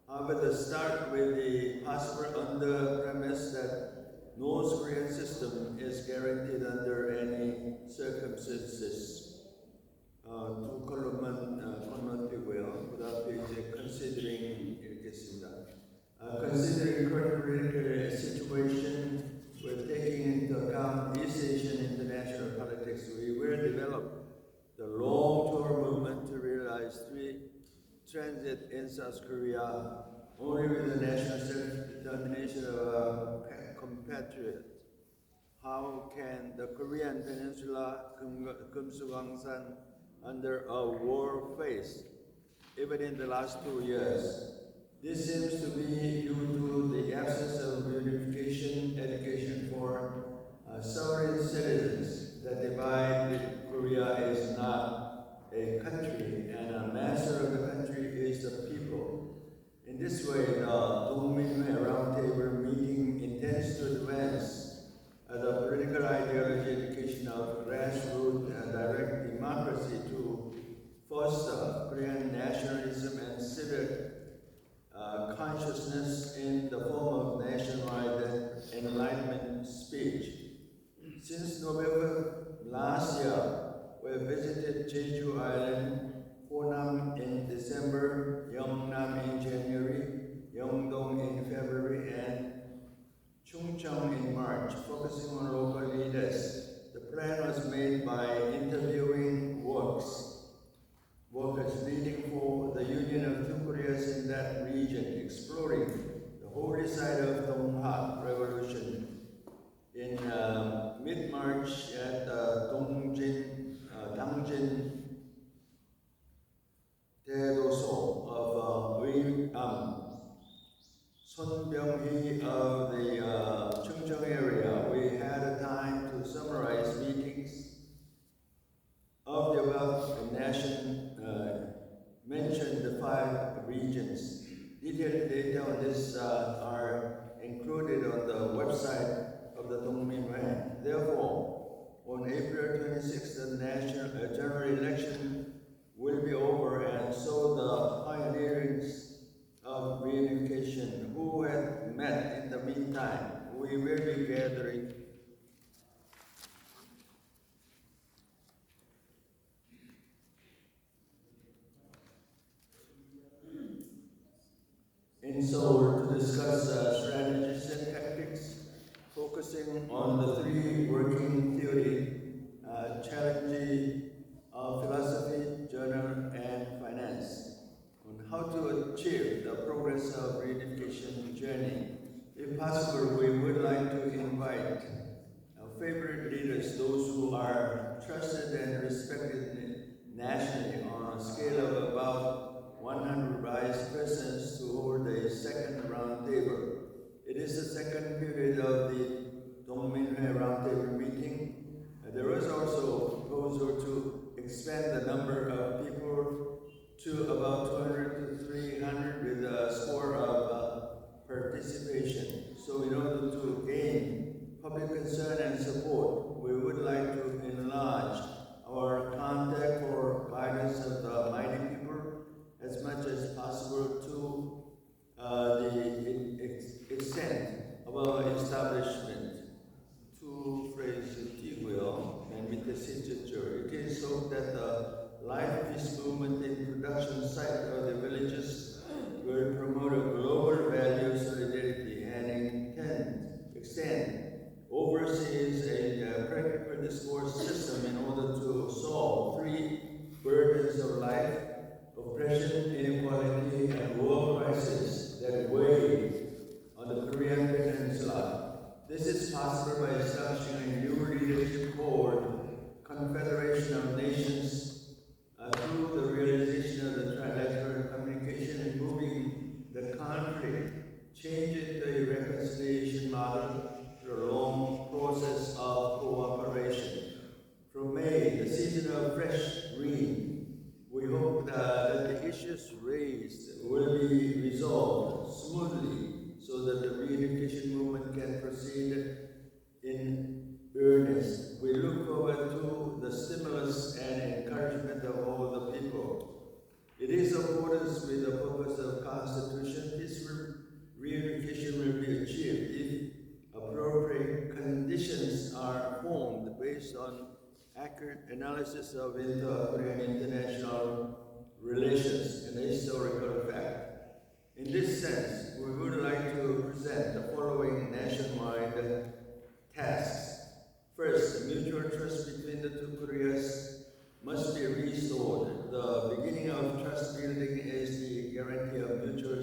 However, the start with the possible under premise that North Korean system is guaranteed under any circumstances. 두 컬럼만 건너뛰고요. 그 다음에 이제 considering 읽겠습니다. Considering current political situation, we're taking into account East Asian international politics. We will develop the long-term movement to realize 3 transit in South Korea only with the national self-determination of our compatriots. How can the Korean Peninsula, Kumsugangsan, under a war phase, even in the last 2 years? This seems to be due to the absence of unification education for sovereign citizens. The divide in Korea is not a country, and a master of the country is the people. In this way, the Dongminhue Roundtable meeting intends to advance the political ideology education of grassroots and direct democracy to foster Korean nationalism and civic consciousness in the form of nationwide enlightenment speech. Since November last year, we visited Jeju Island, Honam in December, Yeongnam in January, Yeongdong in February, and Chungcheong in March, focusing on local leaders. The plan was made by interviewing workers leading for the Union of Two Koreas in that region, exploring the holy site of Donghak Revolution. In mid-March at Dangjin Daedoso of Son Byung-hee of the Chungcheong area, we had a time to summarize meetings of the above nation mentioned the 5 regions. Detailed data on this are included on the website of the Dongminhue. Therefore, on April 26th, the general election will be over, and so the pioneers of reunification who have met in the meantime, we will be gathering in Seoul to discuss strategies and tactics, focusing on the 3 working theory, challenge, philosophy, journal, and finance, on how to achieve the progress of reunification journey. If possible, we would like to invite our favorite leaders, those who are trusted and respected nationally, on a scale of about 100 vice presidents, to hold a second roundtable. It is the second period of the Dongminhue Roundtable meeting. There was also a proposal to expand the number of people to about 200 to 300 with a score of participation. So in order to gain public concern and support, we would like to enlarge our contact for guidance of the mighty people as much as possible to the extent of our establishment. Two phrases and with the signature. It is hoped that the Life Peace Movement in production site of the villages will promote a global value solidarity and extend oversees a practical discourse system in order to solve 3 burdens of life: oppression, inequality, and war crisis that weigh on the Korean Peninsula. This is possible by establishing a new leadership called Confederation of Nations through the realization of the trilateral communication and moving the conflict, changing the reconciliation model through a long process of cooperation. From May, the season of fresh green, we hope that the issues raised will be resolved smoothly so that the reunification movement can proceed in earnest. We look forward to the stimulus and encouragement of all the people. It is in accordance with the purpose of the Constitution. Peaceful reunification will be achieved if appropriate conditions are formed based on accurate analysis of inter-Korean international relations and historical fact. In this sense, we would like to present the following nationwide tasks. First, the mutual trust between the 2 Koreas must be restored. The beginning of trust building is the guarantee of mutual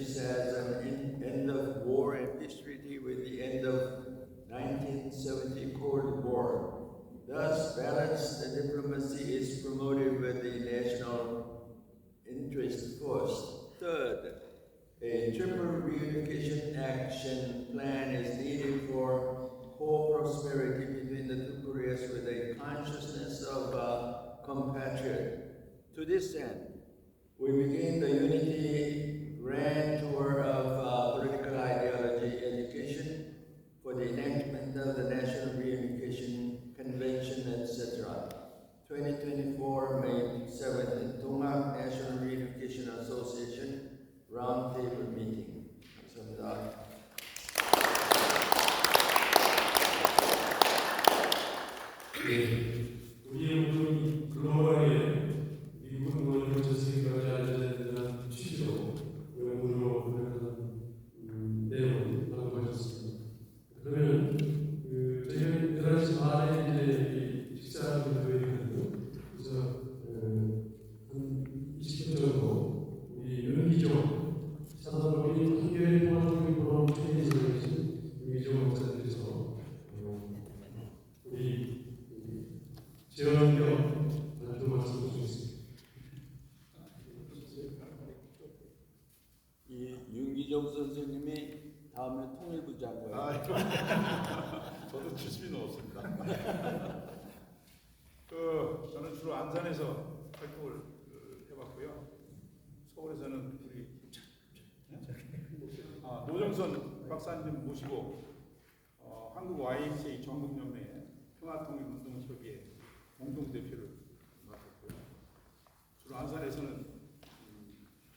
Nations has an end of war and peace treaty with the end of 1970 Cold War. Thus, balanced diplomacy is promoted with the national interest first. Third, a triple reunification action plan is needed for co-prosperity between the two Koreas with a consciousness of compatriot. To this end, we begin the Unity Grand Tour of Political Ideology Education for the enactment of the National Reunification Convention, etc. 2024, May 7th, in Dongak National Reunification Association Roundtable Meeting. 감사합니다. 우리의 모든 글로벌하게 미국은 뭐 전 세계까지 알려져야 되는 취지로 외무로 그런 내용을 하셨습니다. 그러면 저희가 11시 반에 이제 식사를 하거든요. 그래서 한 20분 정도 우리 윤기종 사단법인 한겨레 통합통일포럼 최인석에 계신 윤기종 목사님께서 우리 재원경 발표 말씀을 주셨습니다. 이 윤기정 선생님이 다음에 통일부 장관. 저도 70이 넘었습니다. 저는 주로 안산에서 활동을 해봤고요. 서울에서는 우리 노정선 박사님 모시고 한국 YMCA 전국연맹 평화통일운동협의회 공동대표를 맡았고요. 주로 안산에서는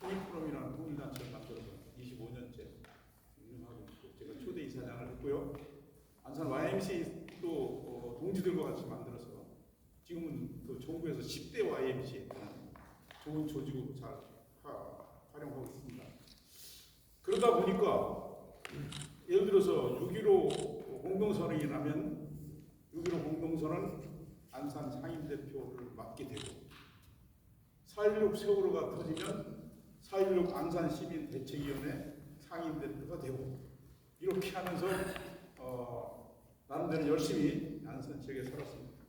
통일포럼이라는 통일단체를 만들어서 25년째 운영하고 있고, 제가 초대 이사장을 했고요. 안산 YMCA도 동지들과 같이 만들어서 지금은 그 정부에서 10대 YMCA 좋은 조직으로 잘 활용하고 있습니다. 그러다 보니까 예를 들어서 6.15 공동선언이라면 6.15 공동선언 안산 상임대표를 맡게 되고, 4.16 세월호가 터지면 4.16 안산 시민대책위원회 상임대표가 되고, 이렇게 하면서 나름대로 열심히 안산 지역에 살았습니다.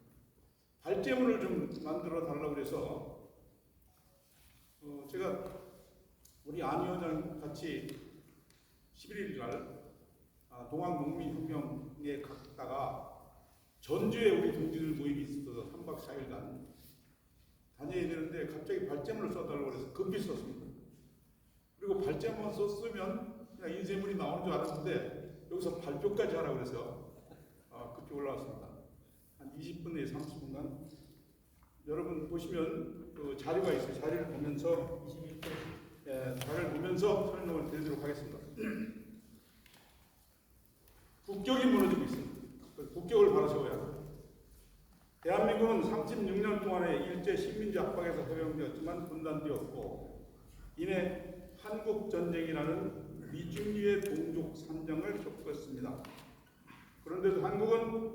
발제문을 좀 만들어 달라고 해서 제가 우리 안 위원장 같이 11일 날 동학농민혁명에 갔다가 전주에 우리 동지들 모임이 있어서 3박 4일간 다녀야 되는데 갑자기 발제문을 써달라고 해서 급히 썼습니다. 그리고 발제문 썼으면 그냥 인쇄문이 나오는 줄 알았는데 여기서 발표까지 하라고 해서 급히 올라왔습니다. 한 20분 내에 30분간 여러분 보시면 그 자료가 있어요. 자료를 보면서 자료를 보면서 설명을 드리도록 하겠습니다. 국격이 무너지고 있습니다. 국격을 바로 세워야 합니다. 대한민국은 36년 동안의 일제 식민지 압박에서 해방되었지만 분단되었고, 이내 한국전쟁이라는 미중유의 동족 산정을 겪었습니다. 그런데도 한국은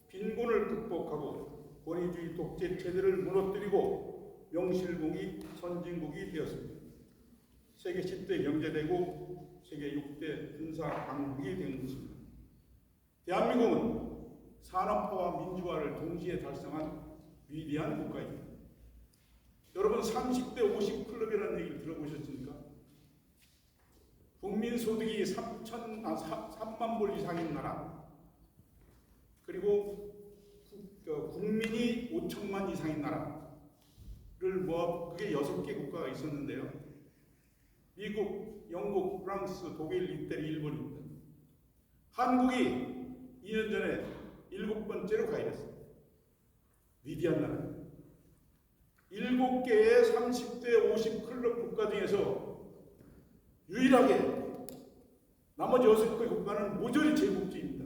빈곤을 극복하고 권위주의 독재 체제를 무너뜨리고 명실공히 선진국이 되었습니다. 세계 10대 경제대국, 세계 6대 군사 강국이 된 것입니다. 대한민국은 산업화와 민주화를 동시에 달성한 위대한 국가입니다. 여러분 30대 50 클럽이라는 얘기를 들어보셨습니까? 국민소득이 3만 불 이상인 나라, 그리고 국민이 5천만 이상인 나라를 모아 그게 6개 국가가 있었는데요. 미국, 영국, 프랑스, 독일, 이태리, 일본입니다. 한국이 2년 전에 7번째로 가입했습니다. 위대한 나라입니다. 7개의 30대 50 클럽 국가 중에서 유일하게 나머지 6개 국가는 모조리 제국주의입니다.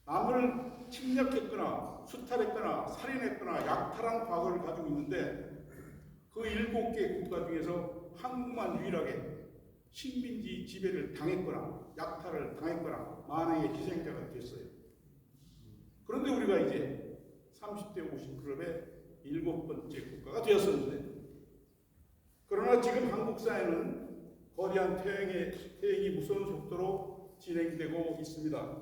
남을 침략했거나 수탈했거나 살인했거나 약탈한 과거를 가지고 있는데, 그 7개 국가 중에서 한국만 유일하게 식민지 지배를 당했거나 약탈을 당했거나 만행의 희생자가 됐어요. 그런데 우리가 이제 30대 50클럽의 7번째 국가가 되었었는데, 그러나 지금 한국 사회는 거대한 태행이 무서운 속도로 진행되고 있습니다.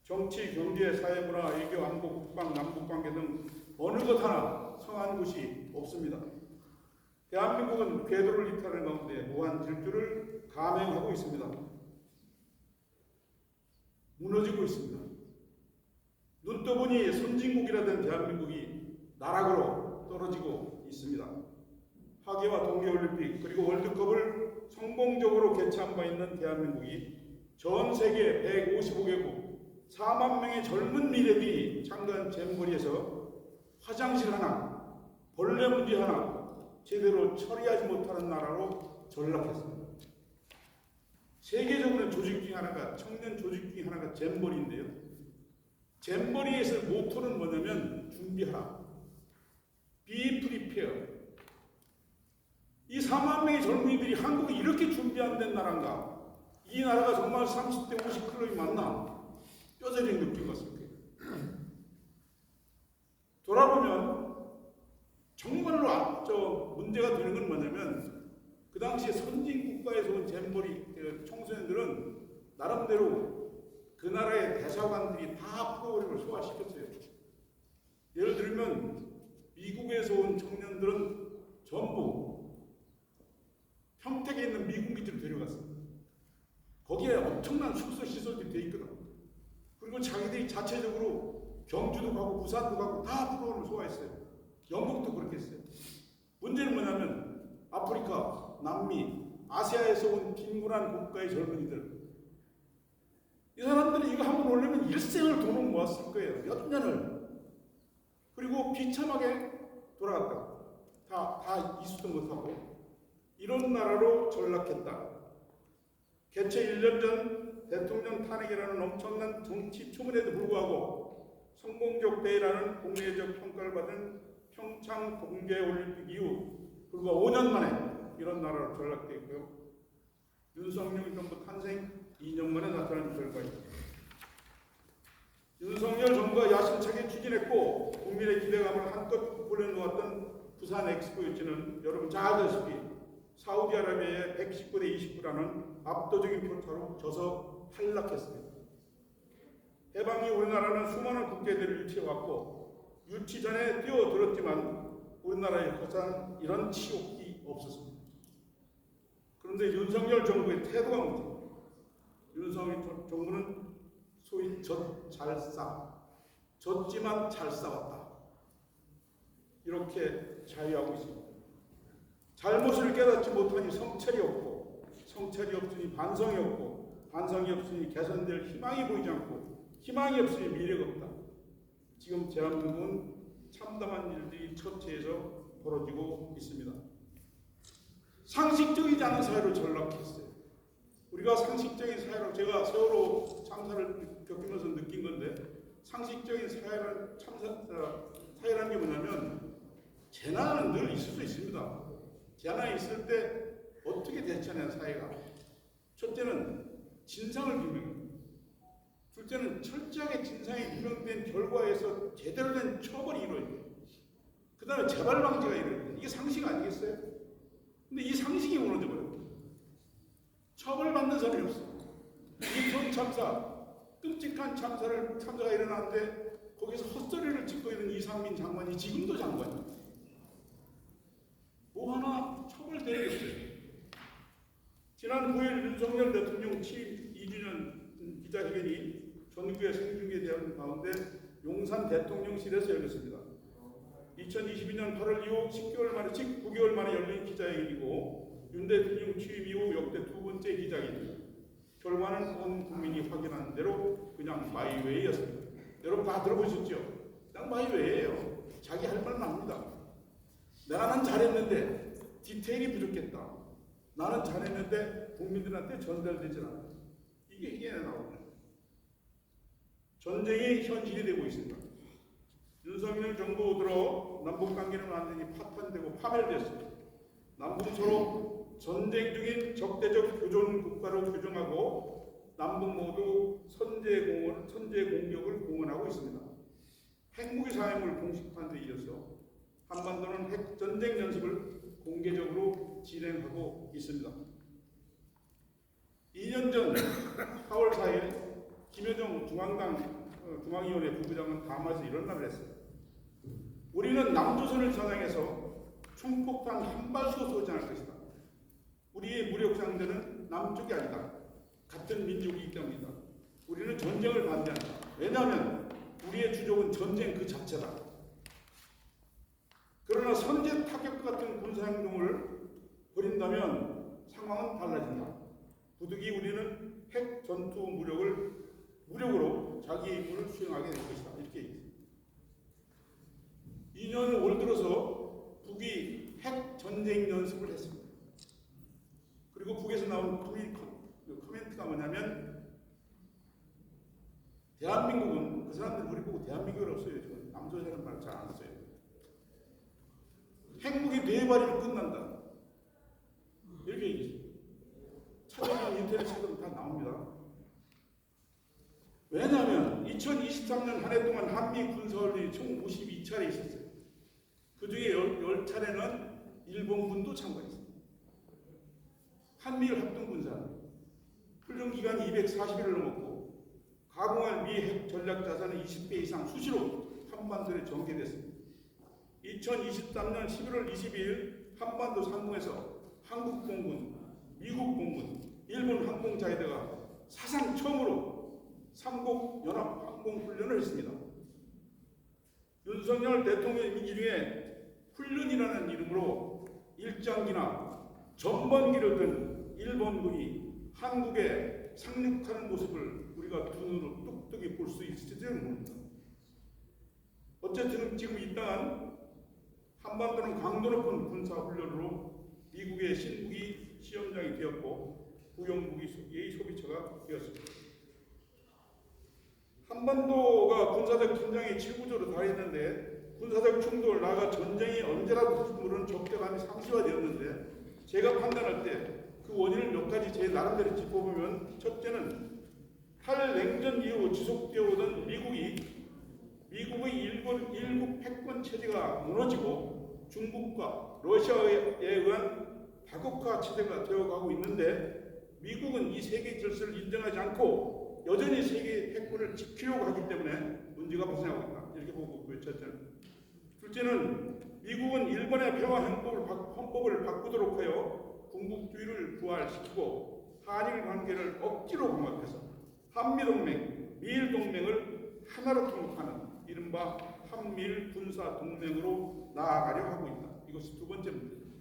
정치, 경제, 사회문화, 외교, 안보, 국방, 남북관계 등 어느 것 하나 성한 곳이 없습니다. 대한민국은 궤도를 이탈하는 가운데 무한 질주를 감행하고 있습니다. 무너지고 있습니다. 눈 떠보니 선진국이라던 대한민국이 나락으로 떨어지고 있습니다. 하계와 동계올림픽 그리고 월드컵을 성공적으로 개최한 바 있는 대한민국이 전 세계 155개국 4만 명의 젊은 미래들이 참가한 잼버리에서 화장실 하나, 벌레 문제 하나 제대로 처리하지 못하는 나라로 전락했습니다. 세계적으로 조직 중에 하나가 청년 조직 중에 하나가 잼버리인데요. 잼버리에서 모토는 뭐냐면 준비하라. Be prepared. 이 4만 명의 젊은이들이 한국이 이렇게 준비 안 된 나라인가? 이 나라가 정말 30대 50 클럽이 맞나? 뼈저리게 느낀 것 같습니다. 돌아보면 정말로 문제가 되는 건 뭐냐면 그 당시에 선진 국가에서 온 잼버리 청소년들은 나름대로 그 나라의 대사관들이 다 프로그램을 소화시켰어요. 예를 들면 미국에서 온 청년들은 전부 평택에 있는 미군 기지로 데려갔어요. 거기에 엄청난 숙소 시설들이 돼 있거든. 그리고 자기들이 자체적으로 경주도 가고 부산도 가고 다 프로그램을 소화했어요. 영국도 그렇게 했어요. 문제는 뭐냐면 아프리카, 남미, 아시아에서 온 빈곤한 국가의 젊은이들, 이 사람들이 이거 한번 오려면 일생을 돈을 모았을 거예요. 몇 년을. 그리고 비참하게 돌아갔다. 다 이수도 못하고 이런 나라로 전락했다. 개최 1년 전 대통령 탄핵이라는 엄청난 정치 초문에도 불구하고 성공적 대회라는 국내적 평가를 받은 평창 동계올림픽 이후 불과 5년 만에 이런 나라로 전락되었고요. 윤석열 정부 탄생 2년 만에 나타난 결과입니다. 윤석열 정부가 야심차게 추진했고 국민의 기대감을 한껏 부풀려 놓았던 부산 엑스포 유치는 여러분 잘 아시다시피 사우디아라비아의 119대 29라는 압도적인 표차로 져서 탈락했습니다. 해방 이후 우리나라는 수많은 국제대회를 유치해왔고 유치 전에 뛰어들었지만 우리나라에 허상 이런 치욕이 없었습니다. 그런데 윤석열 정부의 태도가 문제입니다. 윤석열 정부는 소위 졌지만 잘 싸웠다. 이렇게 자유하고 있습니다. 잘못을 깨닫지 못하니 성찰이 없고 성찰이 없으니 반성이 없고 반성이 없으니 개선될 희망이 보이지 않고 희망이 없으니 미래가 없다. 지금 대한민국은 참담한 일들이 처체에서 벌어지고 있습니다. 상식적이지 않은 사회로 전락했어요. 우리가 상식적인 사회로 제가 세월호 참사를 겪으면서 느낀 건데 상식적인 사회라는 게 뭐냐면 재난은 늘 있을 수 있습니다. 재난이 있을 때 어떻게 대처하냐 사회가. 첫째는 진상을 규명해요. 둘째는 철저하게 진상이 규명된 결과에서 제대로 된 처벌이 이루어져요. 그 다음에 재발 방지가 이루어져요. 이게 상식 아니겠어요? 근데 이 상식이 무너져 버려요. 처벌받는 사람이 없어. 이태원 참사, 끔찍한 참사가 일어났는데 거기서 헛소리를 짓고 있는 이상민 장관이 지금도 장관이에요. 뭐 하나 처벌되겠어요. 지난 9일 윤석열 대통령 취임 2주년 기자회견이 전국에 생중계되는 가운데 용산 대통령실에서 열렸습니다. 2022년 8월 이후 19개월 만에 열린 기자회견이고 윤 대통령 취임 이후 역대 두 번째 기자회견입니다. 결과는 온 국민이 확인하는 대로 그냥 마이웨이였습니다. 여러분 다 들어보셨죠? 그냥 마이웨이예요. 자기 할 말만 합니다. 나는 잘했는데 디테일이 부족했다. 나는 잘했는데 국민들한테 전달되지 않았다. 이게 나오죠. 전쟁이 현실이 되고 있습니다. 윤석열 정부 들어 남북관계는 완전히 파탄되고 파멸됐습니다. 남북 서로 전쟁 중인 적대적 교전 국가로 규정하고 남북 모두 선제 공격을 공언하고 있습니다. 핵무기 사용을 공식화한 데 이어서 한반도는 핵 전쟁 연습을 공개적으로 진행하고 있습니다. 2년 전 4월 4일 김여정 중앙위원회 부부장은 담화에서 이런 말을 했어요. 우리는 남조선을 겨냥해서 총폭탄 한 발도 쏘지 않을 것이다. 우리의 무력 상대는 남쪽이 아니다. 같은 민족이기 때문이다. 우리는 전쟁을 반대한다. 왜냐하면 우리의 주족은 전쟁 그 자체다. 그러나 선제 타격 같은 군사행동을 벌인다면 상황은 달라진다. 부득이 우리는 핵 전투 무력으로 자기 임무를 수행하게 될 것이다. 이렇게 얘기했습니다. 2년 올 들어서 북이 핵 전쟁 연습을 했습니다. 그리고 북에서 나온 코멘트가 뭐냐면 대한민국은 그 사람들이 우리 보고 대한민국을 없어요. 지금 남조선이라는 말 잘 안 써요. 핵무기 4발이면 끝난다. 이렇게 얘기했어요. 찾아보면 인터넷 찾아보면 다 나옵니다. 왜냐하면 2023년 한 해 동안 한미 군사훈련이 총 52차례 있었어요. 그 중에 10차례는 일본군도 참가했습니다. 한미일 합동군사 훈련 기간이 240일을 넘었고 가공할 미 핵 전략 자산은 20배 이상 수시로 한반도에 전개됐습니다. 2023년 11월 22일 한반도 상공에서 한국 공군, 미국 공군, 일본 항공자위대가 사상 처음으로 삼국 연합 항공훈련을 했습니다. 윤석열 대통령 임기 중에 훈련이라는 이름으로 일장기나 전번기를 든 일본군이 한국에 상륙하는 모습을 우리가 두 눈으로 뚝뚝이 볼 수 있을지는 모릅니다. 어쨌든 지금 이 땅은 한반도는 강도 높은 군사훈련으로 미국의 신무기 시험장이 되었고 구형무기의 소비처가 되었습니다. 한반도가 군사적 긴장이 최고조로 달했는데 군사적 충돌, 나아가 전쟁이 언제라도 모르는 적대감이 상시화되었는데 제가 판단할 때 그 원인을 몇 가지 제 나름대로 짚어보면 첫째는 탈냉전 이후 지속되어 오던 미국의 일국 패권 체제가 무너지고 중국과 러시아에 의한 다국화 체제가 되어가고 있는데 미국은 이 세계 질서를 인정하지 않고 여전히 세계 패권을 지키려고 하기 때문에 문제가 발생하고 있다. 이렇게 보고 첫째는. 둘째는 미국은 일본의 평화 헌법을 바꾸도록 하여 군국주의를 부활시키고 한일 관계를 억지로 봉합해서 한미동맹, 미일동맹을 하나로 통합하는 이른바 한미일 군사동맹으로 나아가려 하고 있다. 이것이 두 번째 문제입니다.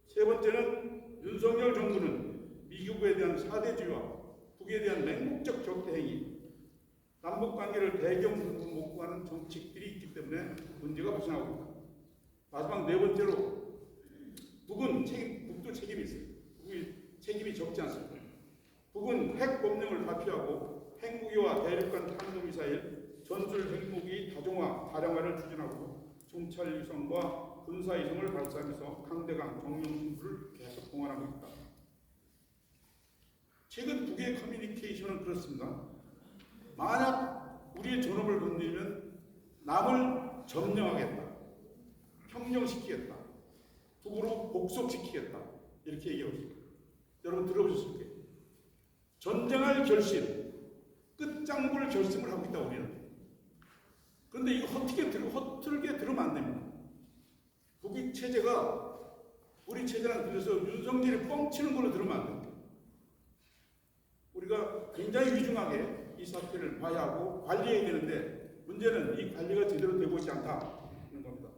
세 번째는 윤석열 정부는 미국에 대한 사대주의와 북에 대한 맹목적 적대행위, 남북관계를 대경으로 몰고 가는 정책들이 있기 때문에 문제가 발생하고 있다. 마지막 네 번째로 북도 책임이 있어요. 북이 책임이 적지 않습니다. 북은 핵 법령을 발표하고 핵무기와 대륙간 탄도미사일, 전술 핵무기 다종화, 다량화를 추진하고 정찰위성과 군사위성을 발사하면서 강대강 정령 승부를 계속 봉안하고 있다. 최근 북의 커뮤니케이션은 그렇습니다. 만약 우리의 존엄을 건드리면 남을 점령하겠다, 평정시키겠다, 북으로 복속시키겠다 이렇게 얘기하고 있습니다. 여러분 들어보셨을 거예요. 전쟁할 결심, 끝장볼 결심을 하고 있다 우리는. 그런데 이거 허틀게 들으면 안 됩니다. 북의 체제가 우리 체제랑 들려서 윤석열이 뻥치는 걸로 들으면 안 됩니다. 우리가 굉장히 위중하게 이 사태를 봐야 하고 관리해야 되는데 문제는 이 관리가 제대로 되고 있지 않다는 겁니다.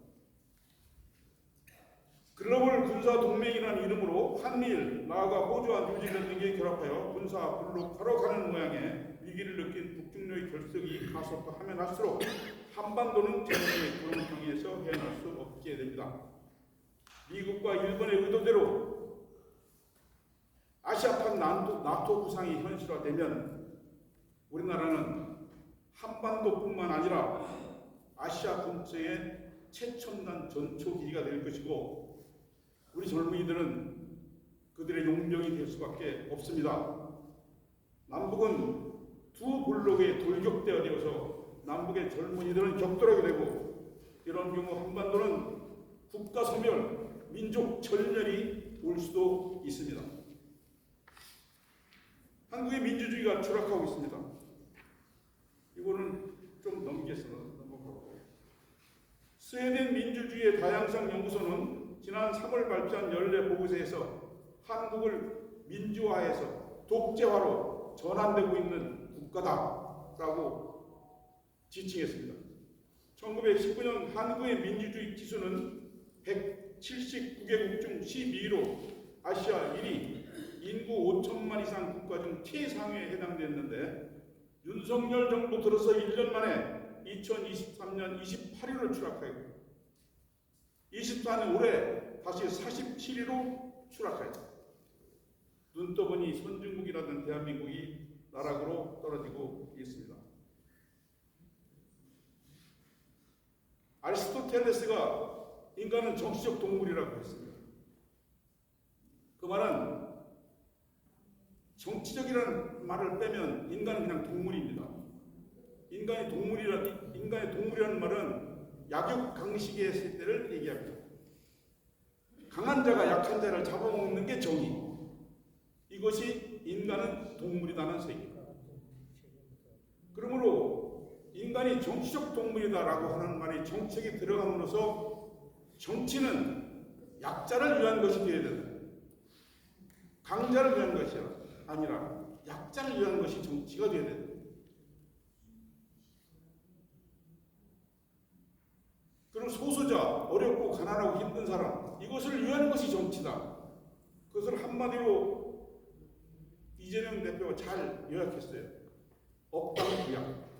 글로벌 군사동맹이라는 이름으로 한미일, 나아가 호주와 뉴질랜드 등이 결합하여 군사 블록화로 가는 모양의 위기를 느낀 북중로의 결석이 가속화하면 할수록 한반도는 전쟁의 구렁텅이에서 헤어날 수 없게 됩니다. 미국과 일본의 의도대로 아시아판 나토 구상이 현실화되면 우리나라는 한반도뿐만 아니라 아시아 근처의 최첨단 전초기지가 될 것이고 우리 젊은이들은 그들의 용병이 될 수밖에 없습니다. 남북은 두 블록에 돌격대가 되어서 남북의 젊은이들은 격돌하게 되고 이런 경우 한반도는 국가 소멸, 민족 절멸이 올 수도 있습니다. 한국의 민주주의가 추락하고 있습니다. 이거는 좀 넘어가고. 스웨덴 민주주의의 다양성 연구소는 지난 3월 발표한 연례 보고서에서 한국을 민주화해서 독재화로 전환되고 있는 국가다라고 지칭했습니다. 1919년 한국의 민주주의 지수는 179개국 중 12위로 아시아 1위, 인구 5천만 이상 국가 중 최상위에 해당됐는데 윤석열 정부 들어서 1년 만에 2023년 28위로 추락하였고 24년 올해 다시 47위로 추락하였습니다. 눈 떠보니 선진국이라던 대한민국이 나락으로 떨어지고 있습니다. 아리스토텔레스가 인간은 정치적 동물이라고 했습니다. 그 말은 정치적이라는 말을 빼면 인간은 그냥 동물입니다. 인간의 동물이라는 말은 약육강식의 세대를 얘기합니다. 강한 자가 약한 자를 잡아먹는 게 정의. 이것이 인간은 동물이라는 세계입니다. 그러므로 인간이 정치적 동물이다라고 하는 말이 정책에 들어감으로써 정치는 약자를 위한 것이 되어야 된다. 강자를 위한 것이 아니라 약자를 위한 것이 정치가 되어야 된다. 그럼 소수자, 어렵고 가난하고 힘든 사람, 이것을 위한 것이 정치다. 그것을 한마디로 이재명 대표가 잘 요약했어요. 억강부약.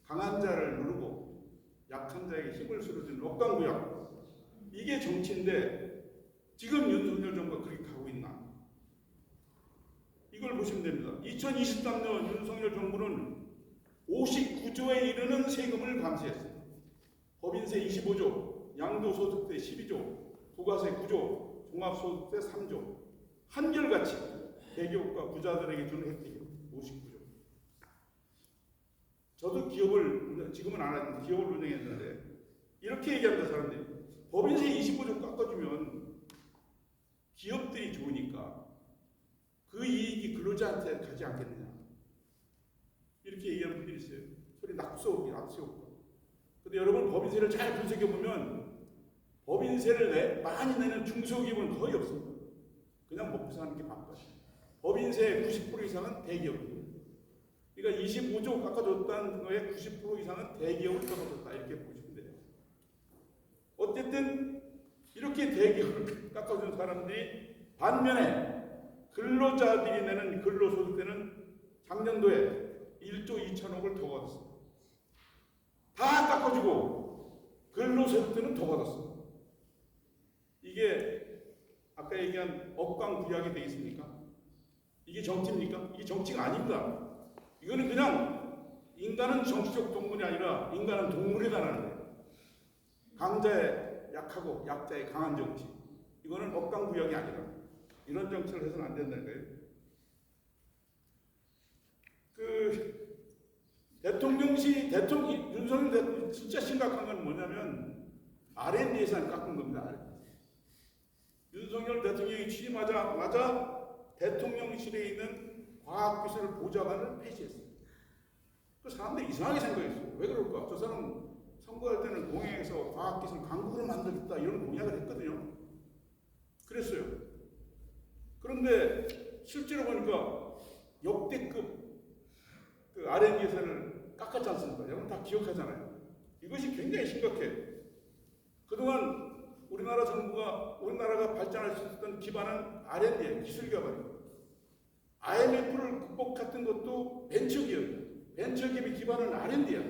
강한 자를 누르고 약한 자에게 힘을 실어주는 억강부약. 이게 정치인데 지금 윤석열 정부가 그렇게 가고 있나? 이걸 보시면 됩니다. 2023년 윤석열 정부는 59조에 이르는 세금을 감세했어요. 법인세 25조, 양도소득세 12조, 부가세 9조, 종합소득세 3조. 한결같이 대기업과 부자들에게 주는 혜택이 59조. 저도 지금은 안 하는데 기업을 운영했는데 이렇게 얘기합니다. 사람들이 법인세 25조 깎아주면 기업들이 좋으니까 그 이익이 근로자한테 가지 않겠느냐 이렇게 얘기하는 분들이 있어요. 소리 낙수하고. 근데 여러분 법인세를 잘 분석해보면 법인세를 많이 내는 중소기업은 거의 없습니다. 그냥 먹고 사는 게 바빠요. 법인세 90% 이상은 대기업입니다. 그러니까 25조 깎아줬다는 거에 90% 이상은 대기업을 깎아줬다 이렇게 보시면 돼요. 어쨌든 이렇게 대기업을 깎아준 사람들이 반면에 근로자들이 내는 근로소득세는 작년도에 1조 2천억을 더 받았습니다. 다 깎아주고 근로소득세는 더 받았습니다. 이게 아까 얘기한 억강부약이 되겠습니까? 이게 정치입니까? 이게 정치가 아닙니다. 이거는 그냥 인간은 정치적 동물이 아니라 인간은 동물이다라는 거예요. 강자의 약하고 약자의 강한 정치. 이거는 억강부약이 아니라 이런 정치를 해서는 안 된다는 거예요. 윤석열 대통령 진짜 심각한 건 뭐냐면 R&D 예산 깎은 겁니다. 윤석열 대통령이 취임하자마자 대통령실에 있는 과학기술 보좌관을 폐지했어요. 그 사람들이 이상하게 생각했어요. 왜 그럴까? 저 사람 선거할 때는 공약에서 과학기술 강국으로 만들겠다 이런 공약을 했거든요. 그랬어요. 그런데 실제로 보니까 역대급 그 R&D 예산을 깎았지 않습니까? 여러분 다 기억하잖아요. 이것이 굉장히 심각해. 그동안 우리나라가 발전할 수 있었던 기반은 R&D예요. 기술 기반이에요. IMF를 극복했던 것도 벤처기업이에요. 벤처기업의 기반은 R&D야.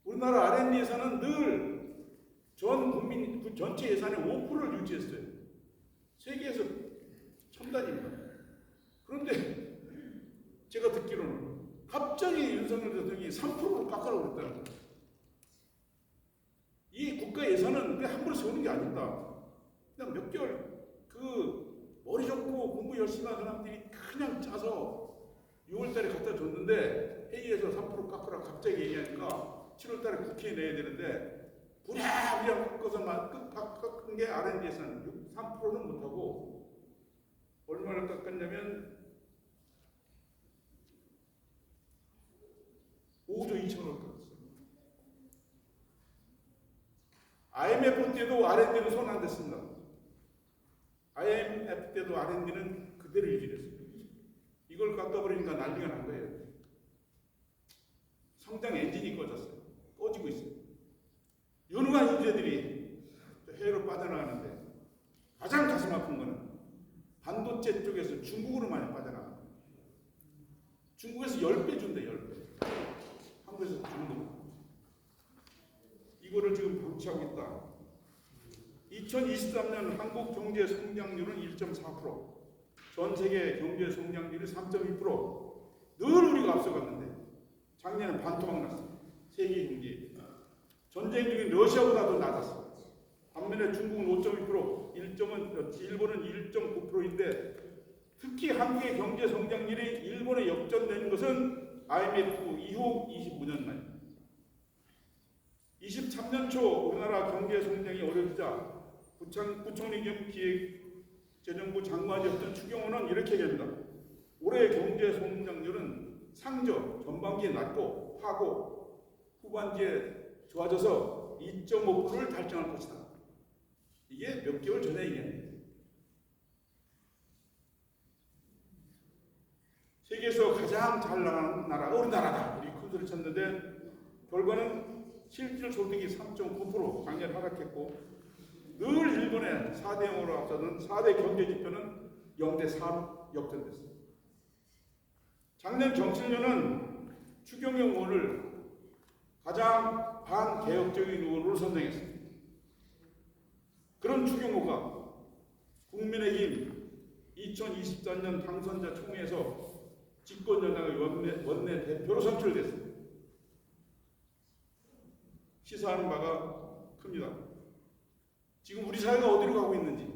우리나라 R&D 예산은 늘 전 국민 전체 예산의 5%를 유지했어요. 세계에서 첨단입니다. 그런데 제가 듣기로는 갑자기 윤석열 대통령이 3%로 깎아라고 그랬다는 거예요. 이 국가 예산은 그냥 함부로 세우는 게 아닙니다. 그냥 몇 개월 머리 좋고 공부 열심히 한 사람들이 그냥 짜서 6월달에 갖다 줬는데 회의에서 3% 깎으라 갑자기 얘기하니까 7월달에 국회에 내야 되는데 부랴부랴 깎아서 깎은 게 R&D 예산 3%는 못하고 얼마를 깎았냐면 5조 2천원을 깎았어요. IMF 때도 R&D는 손 안 댔습니다. IMF 때도 R&D는 그대로 유지됐어요. 이걸 깎아버리니까 난리가 난 거예요. 성장 엔진이 꺼지고 있어요. 유능한 인재들이 해외로 빠져나가는데 가장 가슴 아픈 거는 반도체 쪽에서 중국으로 많이 빠져나가요. 중국에서 10배 준대, 10배. 한국에서 반도. 이거를 지금 방치하고 있다. 2023년 한국 경제 성장률은 1.4%, 전 세계 경제 성장률이 3.2%. 늘 우리가 앞서갔는데 작년에 반토막 났어요. 세계 경제. 전쟁 중인 러시아보다도 낮았어요. 반면에 중국은 5.2%, 일본은 1.9%인데 특히 한국의 경제 성장률이 일본에 역전되는 것은 IMF 이후 25년 만에. 23년 초 우리나라 경제 성장이 어려지자 부총리 겸 기획재정부 장관이었던 추경호는 이렇게 얘기합니다. 올해 경제 성장률은 상저 전반기에 낮고 하고 후반기에 좋아져서 2.5%를 달성할 것이다. 이게 몇 개월 전에 얘기했는데 세계에서 가장 잘 나가는 나라가 우리나라다. 이렇게 큰 소리 쳤는데 결과는 실질 소득이 3.9% 작년에 하락했고 늘 일본의 4대 0으로 앞서는 4대 경제 지표는 0대 3 역전됐습니다. 작년 경실련은 추경호 의원을 가장 반개혁적인 의원으로 선정했습니다. 그런 추경호가 국민의힘 2024년 당선자 총회에서 집권여당의 원내 대표로 선출됐습니다. 시사하는 바가 큽니다. 지금 우리 사회가 어디로 가고 있는지,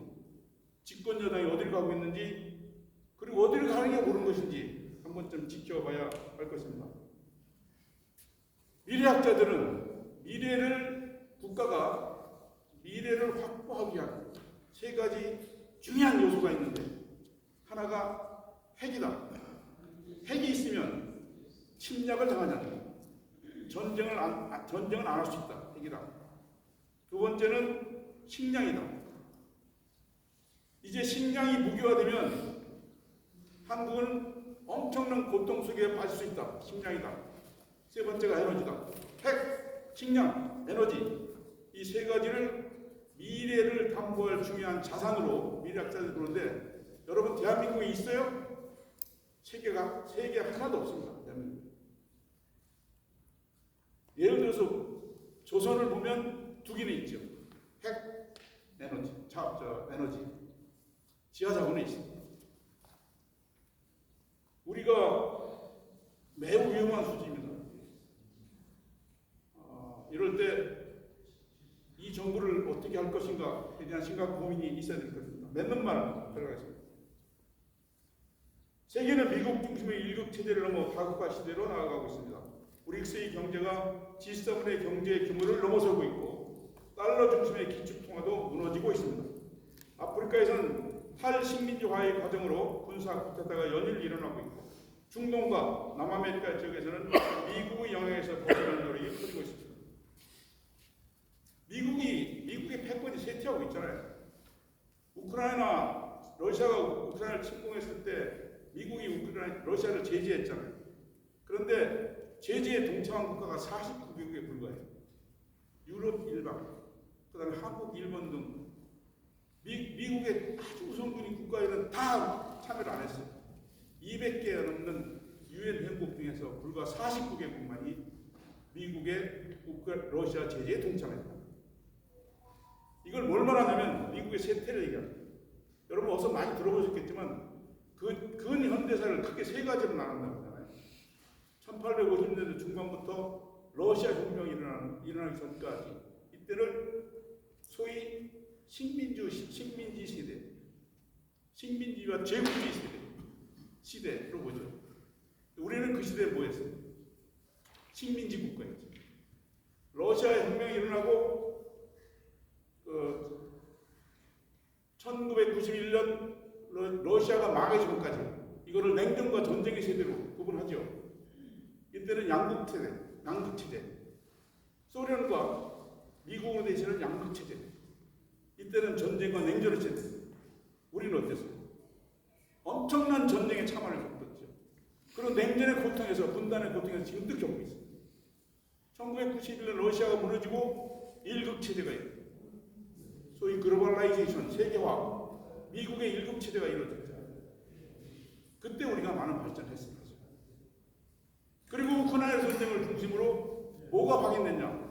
집권여당이 어디로 가고 있는지, 그리고 어디로 가는 게 옳은 것인지 한 번쯤 지켜봐야 할 것입니다. 미래학자들은 국가가 미래를 확보하기 위한 세 가지 중요한 요소가 있는데 하나가 핵이다. 핵이 있으면 침략을 당하지 않는다. 전쟁은 안 할 수 있다. 핵이다. 두 번째는 식량이다. 이제 식량이 무기화되면 한국은 엄청난 고통 속에 빠질 수 있다. 식량이다. 세 번째가 에너지다. 핵, 식량, 에너지. 이 세 가지를 미래를 담보할 중요한 자산으로 미래학자들이 그러는데 여러분 대한민국에 있어요? 세계 하나도 없습니다. 대한민국. 예를 들어서 조선을 보면 두 개는 있죠. 핵, 에너지, 에너지. 지하자원에 있습니다. 우리가 매우 위험한 수준입니다. 이럴 때 이 정부를 어떻게 할 것인가에 대한 심각한 고민이 있어야 될 것입니다. 맺는 말 들어가겠습니다. 세계는 미국 중심의 일극 체제를 넘어 다국화 시대로 나아가고 있습니다. 브릭스의 경제가 G7의 경제 규모를 넘어서고 있고 달러 중심의 기축통화도 무너지고 있습니다. 아프리카에서는 탈식민지화의 과정으로 군사 쿠데타가 연일 일어나고 있고 중동과 남아메리카 지역에서는 미국의 영향에서 벗어나는 노력이 커지고 있습니다. 미국의 패권이 쇠퇴하고 있잖아요. 러시아가 우크라이나를 침공했을 때 미국이 러시아를 제재했잖아요. 그런데 제재에 동참한 국가가 49개국에 불과해요. 유럽 일방, 그다음에 한국, 일본 등 미국의 아주 우선군인 국가에는 다 참여를 안 했어요. 200개 넘는 유엔 회원국 중에서 불과 49개국만이 미국의 러시아 제재에 동참했다. 이걸 뭘 말하냐면 미국의 쇠퇴를 얘기합니다. 여러분 어서 많이 들어보셨겠지만 근현대사를 크게 세 가지로 나눈다고 하잖아요. 1850년대 중반부터 러시아 혁명이 일어나기 전까지 이때를 소위 식민지 시대, 식민지와 제국주의 시대로 보죠. 우리는 그 시대에 뭐 했어요? 식민지 국가였죠. 러시아 혁명이 일어나고 1991년 러시아가 망하기 전까지 이거를 냉전과 전쟁의 세대로 구분하죠. 이때는 양극체제. 소련과 미국으로 대신하는 양극체제. 이때는 전쟁과 냉전의 세대. 우리는 어땠어요? 엄청난 전쟁의 참화를 겪었죠. 그런 냉전의 고통에서, 분단의 고통에서 지금도 겪고 있습니다. 1991년 러시아가 무너지고 일극체제가 있어요. 소위 글로벌라이제이션, 세계화, 미국의 일극체제가 이루어졌죠. 그때 우리가 많은 발전했습니다. 그리고 우크라이나 전쟁을 중심으로 뭐가 확인됐냐?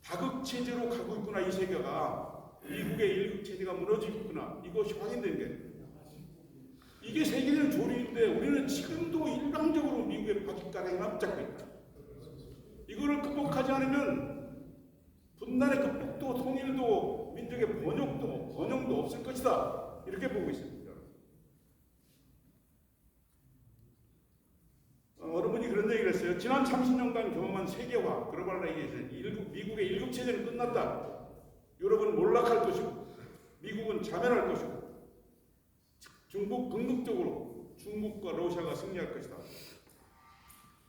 다극체제로 가고 있구나, 이 세계가. 미국의 일극체제가 무너지고 있구나. 이것이 확인된 게. 이게 세계적 조류인데 우리는 지금도 일방적으로 미국의 바퀴가랑이만 붙잡고 있다. 이거를 극복하지 않으면 분단의 극복도, 통일도, 민족의 번영도 없을 것이다. 이렇게 보고 있습니다. 어느 분이 그런 얘기를 했어요. 지난 30년간 경험한 세계화, 글로벌라이제이션, 미국의 일극체제는 끝났다. 유럽은 몰락할 것이고 미국은 자멸할 것이고 중국 궁극적으로 중국과 러시아가 승리할 것이다.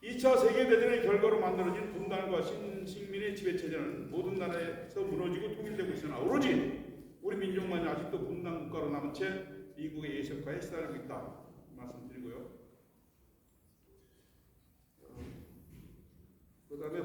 2차 세계대전의 결과로 만들어진 분단과 신식민의 지배체제는 모든 나라에서 무너지고 통일되고 있으나 오로지 우리 민족만이 아직도 분단 국가로 남은 채 미국의 예술가에 시달리고 있다. 말씀드리고요. 그 다음에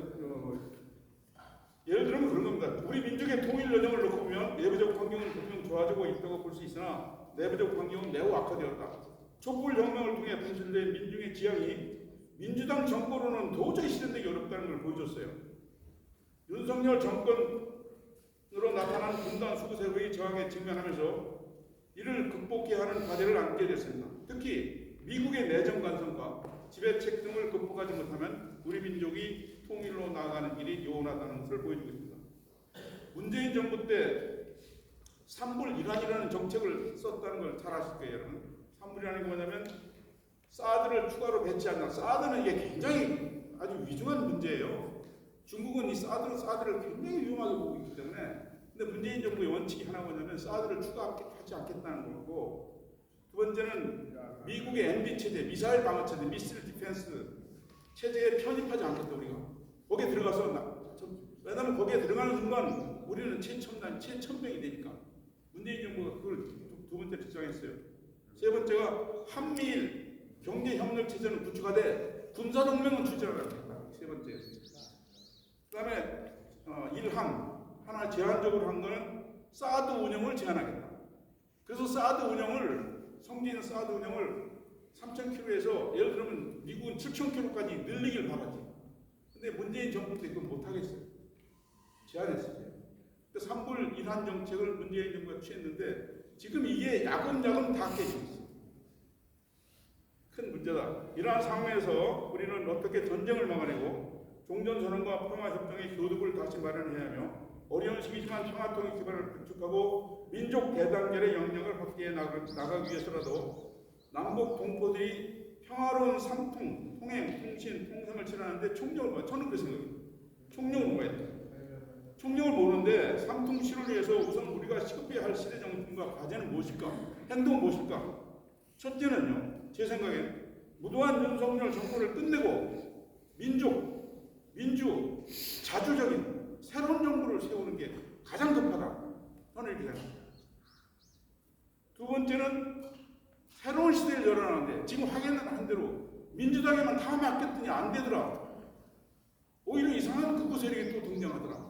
예를 들면 그런 겁니다. 우리 민족의 통일 여정을 놓고 보면 내부적 환경은 분명 좋아지고 있다고 볼 수 있으나 내부적 환경은 매우 악화되었다. 촛불혁명을 통해 분출된 민중의 지향이 민주당 정권으로는 도저히 실현되기 어렵다는 걸 보여줬어요. 윤석열 정권으로 나타난 분단 수구세력의 저항에 직면하면서 이를 극복해야 하는 과제를 안게 됐습니다. 특히 미국의 내정 간섭과 지배책 등을 극복하지 못하면 우리 민족이 통일로 나아가는 길이 요원하다는 것을 보여주고 있습니다. 문재인 정부 때 산불이란이라는 정책을 썼다는 걸 잘 아실 거예요, 여러분. 산불이란이 뭐냐면 사드를 추가로 배치한다. 사드는 이게 굉장히 아주 위중한 문제예요. 중국은 이 사드를 굉장히 위험하게 보고 있기 때문에. 근데 문재인 정부의 원칙이 하나 뭐냐면 사드를 추가하지 않겠다는 거고, 두 번째는 미국의 MB 체제, 미사일 방어 체제, 미사일 디펜스 체제에 편입하지 않겠다. 우리가 거기에 들어가서 왜냐하면 거기에 들어가는 순간 우리는 최첨병이 되니까. 문재인 정부가 그걸 두 번째로 주장했어요. 세 번째가 한미일 경제협력 체제는 구축하되 군사동맹은 추진하라. 세 번째. 그 다음에 하나 제한적으로 한 거는 사드 운영을 제한하겠다. 그래서 사드 운영을 성진 사드 운영을 3,000km에서 예를 들면 미국은 7,000km까지 늘리길 바라지. 근데 문재인 정부 때 그건 못하겠어요. 제한했어요. 산불 이란 정책을 문재인 정부가 취했는데 지금 이게 야금야금 다 깨지고 있어요. 큰 문제다. 이러한 상황에서 우리는 어떻게 전쟁을 막아내고 종전선언과 평화협정의 교두를 다시 마련해야 하며 어려운 시기지만 평화통일 기반을 구축하고 민족 대단결의 영역을 확대해 나가기 위해서라도 남북 동포들이 평화로운 삼통, 통행, 통신, 통상을 실현하는데 총력을 모아야 저는 그 생각입니다. 총력을 모아야 돼요. 총력을 모르는데 삼통실을 위해서 우선 우리가 시급해야 할 시대 정신과 과제는 무엇일까? 행동은 무엇일까? 첫째는요, 제 생각엔 무도한 윤석열 정권을 끝내고 민주, 자주적인 새로운 정부를 세우는 게 가장 급하다. 저는 이렇게 생각합니다. 두 번째는 새로운 시대를 열어나는데 지금 확인한 대로 민주당에만 다 맡겼더니 안 되더라. 오히려 이상한 극우 세력이 또 등장하더라.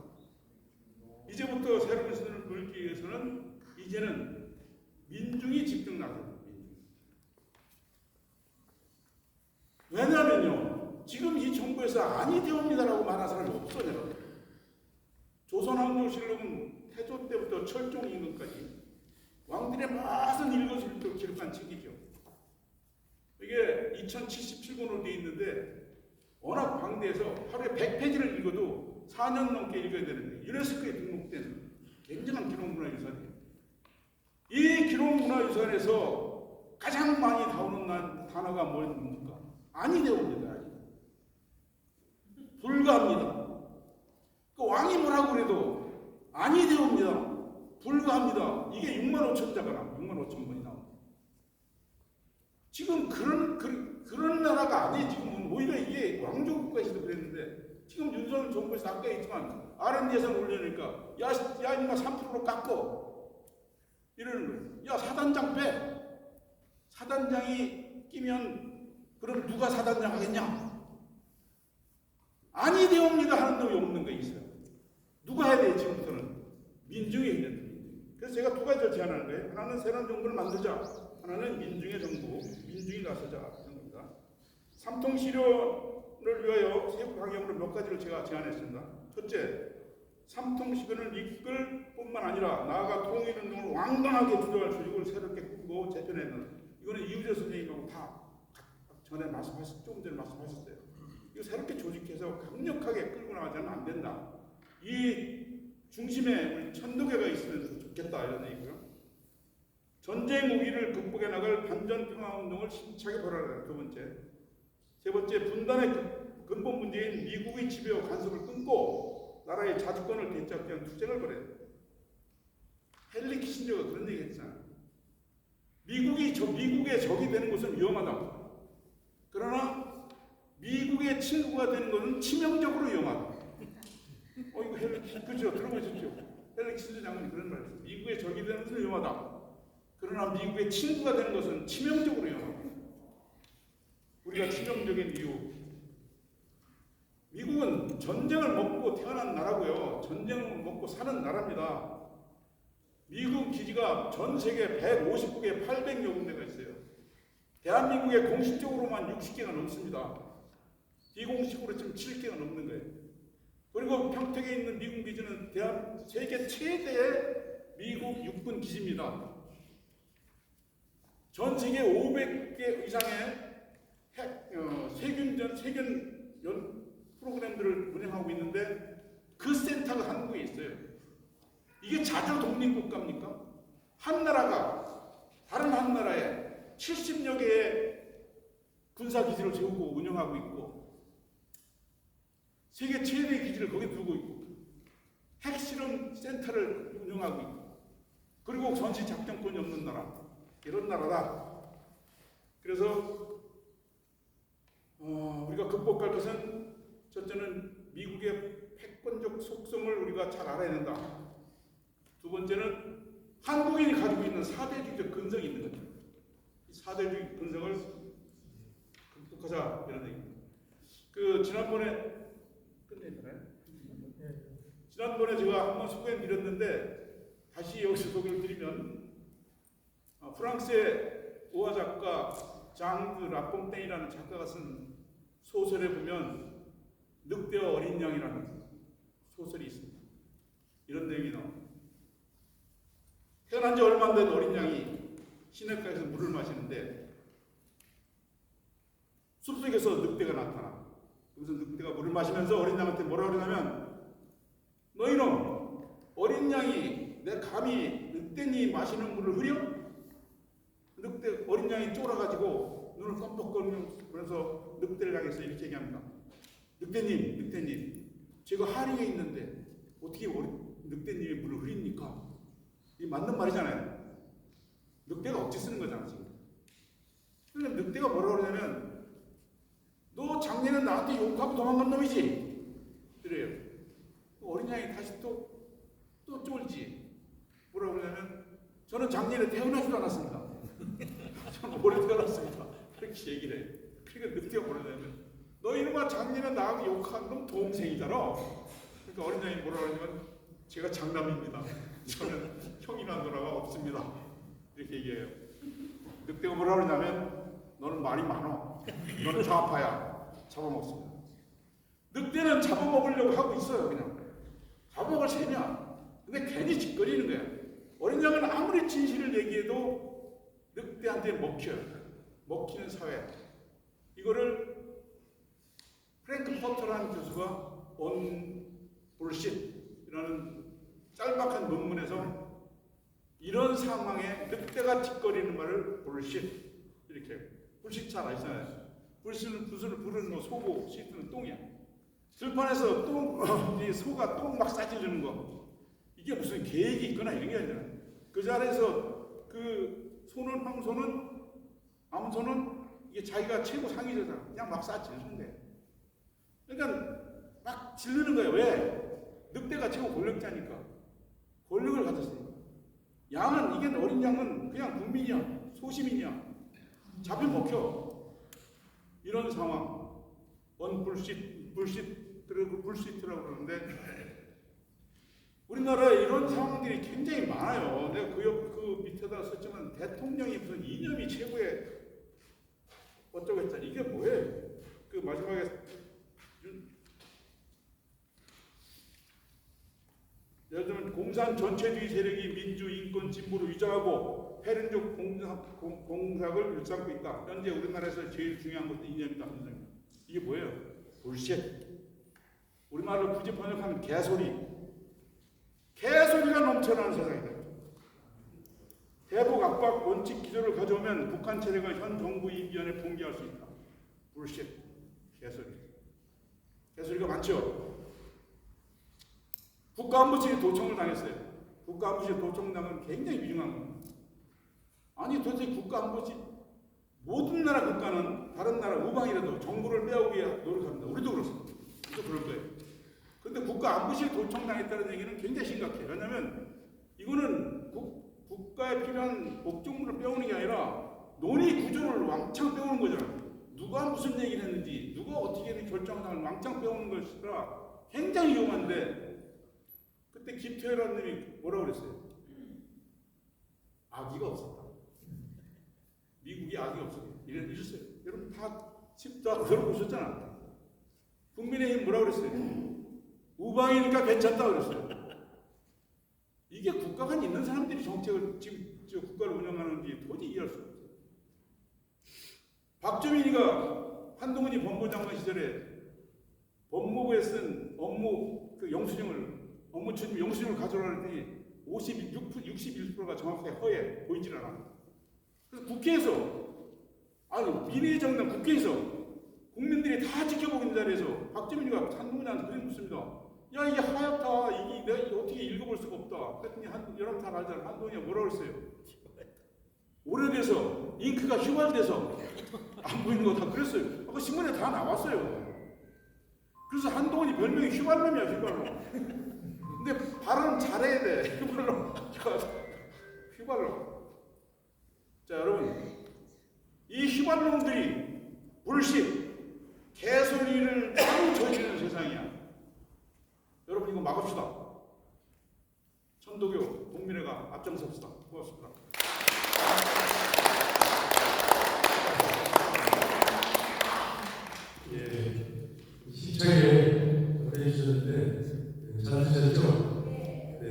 이제부터 새로운 시대를 걸기 위해서는 이제는 민중이 집중 나서는 왜냐하면요, 지금 이 정부에서 아니 되옵니다라고 말하는 사람이 없어요. 조선왕조실록은 태조 때부터 철종 임금까지 왕들의 모든 일거수일투를 기록한 책이죠. 이게 2077권으로 되어 있는데 워낙 방대해서 하루에 100페이지를 읽어도 4년 넘게 읽어야 되는데 유네스코에 등록된 굉장한 기록문화유산이에요. 이 기록문화유산에서 가장 많이 나오는 단어가 뭡니까? 아니 되옵니다. 불가합니다. 그 왕이 뭐라고 그래도 아니 되옵니다. 불가합니다. 이게 65,000자가 나옵니다. 6만 5천 번이 나옵니다. 지금 그런 나라가 아니에요. 지금은 오히려 이게 왕조 국가에서도 그랬는데 지금 윤석열 정부에서 아까 했지만 R&D 예산 올려니까 야 인마 3%로 깎어 이러는 거예요. 야 사단장 빼. 사단장이 끼면 그럼 누가 사단장 하겠냐? 아니 되옵니다 하는 놈이 없는 거 있어요. 누가 해야 돼 지금부터는? 민중이 해야 돼. 그래서 제가 두 가지를 제안하는 거예요. 하나는 새로운 정부를 만들자. 하나는 민중의 정부, 민중이 나서자 하는 겁니다. 삼통실현을 위하여 세부 방향으로 몇 가지를 제가 제안했습니다. 첫째, 삼통실현을 이끌 뿐만 아니라 나아가 통일운동을 완강하게 주도할 조직을 새롭게 꾸고 재편하는, 이거는 이우재 선생님하고 다 전에 조금 전에 말씀하셨어요. 이거 새롭게 조직해서 강력하게 끌고 나가자면 안 된다. 이 중심에 우리 천도교가 있으면 좋겠다 이런 얘기고요. 전쟁 우위를 극복해 나갈 반전 평화 운동을 힘차게 벌여라. 두 번째. 세 번째, 분단의 근본 문제인 미국의 지배와 간섭을 끊고 나라의 자주권을 되찾기 위한 투쟁을 벌여야 돼. 헨리 키신저가 그런 얘기 했잖아요. 미국의 적이 되는 것은 위험하다. 그러나 미국의 친구가 되는 것은 치명적으로 위험하다. 이거 그죠? 들어보셨죠? 헨리 키신저 장관이 그런 말을 했어요. 미국의 적이 되는 것은 위험하다. 그러나 미국의 친구가 되는 것은 치명적으로 위험하다. 우리가 치명적인 이유. 미국은 전쟁을 먹고 태어난 나라고요. 전쟁을 먹고 사는 나라입니다. 미국 기지가 전 세계 150국에 800여 군데가 있어요. 대한민국에 공식적으로만 60개가 넘습니다. 비공식으로 지금 7개가 넘는 거예요. 그리고 평택에 있는 미군 기지는 세계 최대의 미국 육군 기지입니다. 전 세계 500개 이상의 세균 프로그램들을 운영하고 있는데 그 센터가 한국에 있어요. 이게 자주 독립국가입니까? 한 나라가 다른 한 나라에 70여 개의 군사기지를 세우고 운영하고 있고 세계 최대의 기지를 거기 두고 있고 핵실험 센터를 운영하고 있고 그리고 전시 작전권이 없는 나라, 이런 나라다. 그래서 우리가 극복할 것은 첫째는 미국의 패권적 속성을 우리가 잘 알아야 된다. 두 번째는 한국인이 가지고 있는 사대주의적 근성이 있는 거죠. 이 사대주의 근성을 극복하자 이런 얘기입니다. 지난번에 끝내잖아요. 지난번에 제가 한번 소개해드렸는데 다시 여기서 소개를 드리면 프랑스의 오화 작가 장드 라퐁땡이라는 작가가 쓴 소설에 보면 늑대와 어린 양이라는 소설이 있습니다. 이런 내용이 나옵니다. 태어난 지 얼마 안 된 어린 양이 시냇가에서 물을 마시는데 숲속에서 늑대가 나타나. 그래서 늑대가 물을 마시면서 어린 양한테 뭐라 그러냐면 너 이놈, 어린 양이 내 감히 늑대니 마시는 물을 흐려? 어린 양이 쫄아가지고 눈을 껌뻑거리면서 늑대를 향해서 이렇게 얘기합니다. 늑대님, 제가 하류에 있는데 어떻게 늑대님이 물을 흐립니까? 이게 맞는 말이잖아요. 늑대가 억지 쓰는 거잖아 지금. 그러니까 늑대가 뭐라고 그러냐면 너 작년에 나한테 욕하고 도망간 놈이지? 그래요. 어린 양이 다시 또 쫄지. 뭐라고 그러냐면 저는 작년에 태어나지도 않았습니다. 저는 올해 태어났습니다. 그렇게 얘기를 해요. 그러니까 늑대가 뭐라냐면 너 이놈아 작년에 나하고 욕한 놈 동생이잖아. 그러니까 어린 양이 뭐라고 하냐면 제가 장남입니다. 저는 형이나 누나가 없습니다. 이렇게 얘기해요. 늑대가 뭐라고 그러냐면 너는 말이 많어. 너는 좌파야. 잡아먹습니다. 늑대는 잡아먹으려고 하고 있어요. 그냥 잡아먹을 셈이야. 근데 괜히 짓거리는 거야. 어린 양은 아무리 진실을 얘기해도 늑대한테 먹혀요. 먹히는 사회. 이거를 프랭크 포터라는 교수가 On Bullshit이라는 짤막한 논문에서 이런 상황에 늑대가 짓거리는 말을 bullshit 이렇게 불식 잘 아시잖아요. 불씨는 붓을 부르는 거 소고 시트는 똥이야. 들판에서 이 소가 똥 막 싸지르는 거 이게 무슨 계획이 있거나 이런 게 아니라 그 자리에서 그 손은 황소는 암소는 이게 자기가 최고 상위자잖아. 그냥 막 쏴지르는 거예요. 그러니까 막 지르는 거예요. 왜? 늑대가 최고 권력자니까. 권력을 가졌으니까. 양은 이게 어린 양은 그냥 국민이야. 소시민이야. 잡히면 먹혀. 이런 상황. 불시트라고 그러는데 우리나라에 이런 상황들이 굉장히 많아요. 내가 그 밑에다 썼지만 대통령이 무슨 이념이 최고의 어쩌고 했잖아. 이게 뭐예요? 그 마지막에 예를 들면 공산 전체주의 세력이 민주, 인권, 진보를 위장하고 패륜적 공작을 일삼고 있다. 현재 우리나라에서 제일 중요한 것도 이념이다. 이게 뭐예요? 불씨. 우리말로 굳이 번역하면 개소리. 개소리가 넘쳐나는 세상이다. 대북 압박 원칙 기조를 가져오면 북한 체제가 현 정부 이변에 봉기할 수 있다. 불씨. 개소리. 개소리가 많죠. 국가안보실이 도청을 당했어요. 국가안보실 도청당은 굉장히 위중한 겁니다. 아니 도대체 국가안보실 모든 나라 국가는 다른 나라 우방이라도 정보를 빼오기 위해 노력합니다. 우리도 그렇습니다. 우리도 그럴 거예요. 그런데 국가안보실 도청당했다는 얘기는 굉장히 심각해요. 왜냐하면 이거는 국가에 필요한 목적물을 빼오는 게 아니라 논의 구조를 왕창 빼오는 거잖아요. 누가 무슨 얘기를 했는지 누가 어떻게 결정당을 왕창 빼오는 것이라 굉장히 위험한데 그때 김태열라는 놈이 뭐라고 그랬어요? 악의가 없었다. 미국이 악이 없었다. 이랬어요. 여러분 다 들어보셨잖아. 국민의힘 뭐라고 그랬어요? 우방이니까 괜찮다 그랬어요. 이게 국가가 있는 사람들이 정책을 지금 국가를 운영하는지 도저히 이해할 수 없어요. 박주민이가 한동훈이 법무장관 시절에 법무부에 쓴 업무 그 업무 추진 영수증을 가져오라 했더니 61%가 정확하게 허해 보이질 않아. 그래서 국회에서 비례정당 국회에서 국민들이 다 지켜보고 있는 자리에서 박주민이가 한동훈한테 그래 묻습니다. 야 이게 하얗다. 이게 내가 어떻게 읽어볼 수가 없다. 그랬더니 여러분 다 알잖아. 한동훈이가 뭐라고 했어요? 오래돼서 잉크가 휘발돼서 안 보이는 거 다 그랬어요. 그 신문에 다 나왔어요. 그래서 한동훈이 별명이 휘발놈이야. 휘발놈. 근데 발음 잘해야 돼. 휘발놈. 휘발놈. 자 여러분 이 휘발놈들이 불신 개소리를 많이 저지르는 세상이야. 여러분 이거 막읍시다. 천도교 동민회가 앞장섭시다. 고맙습니다. 힘차게 해주셨는데 잘 하셨죠? 네.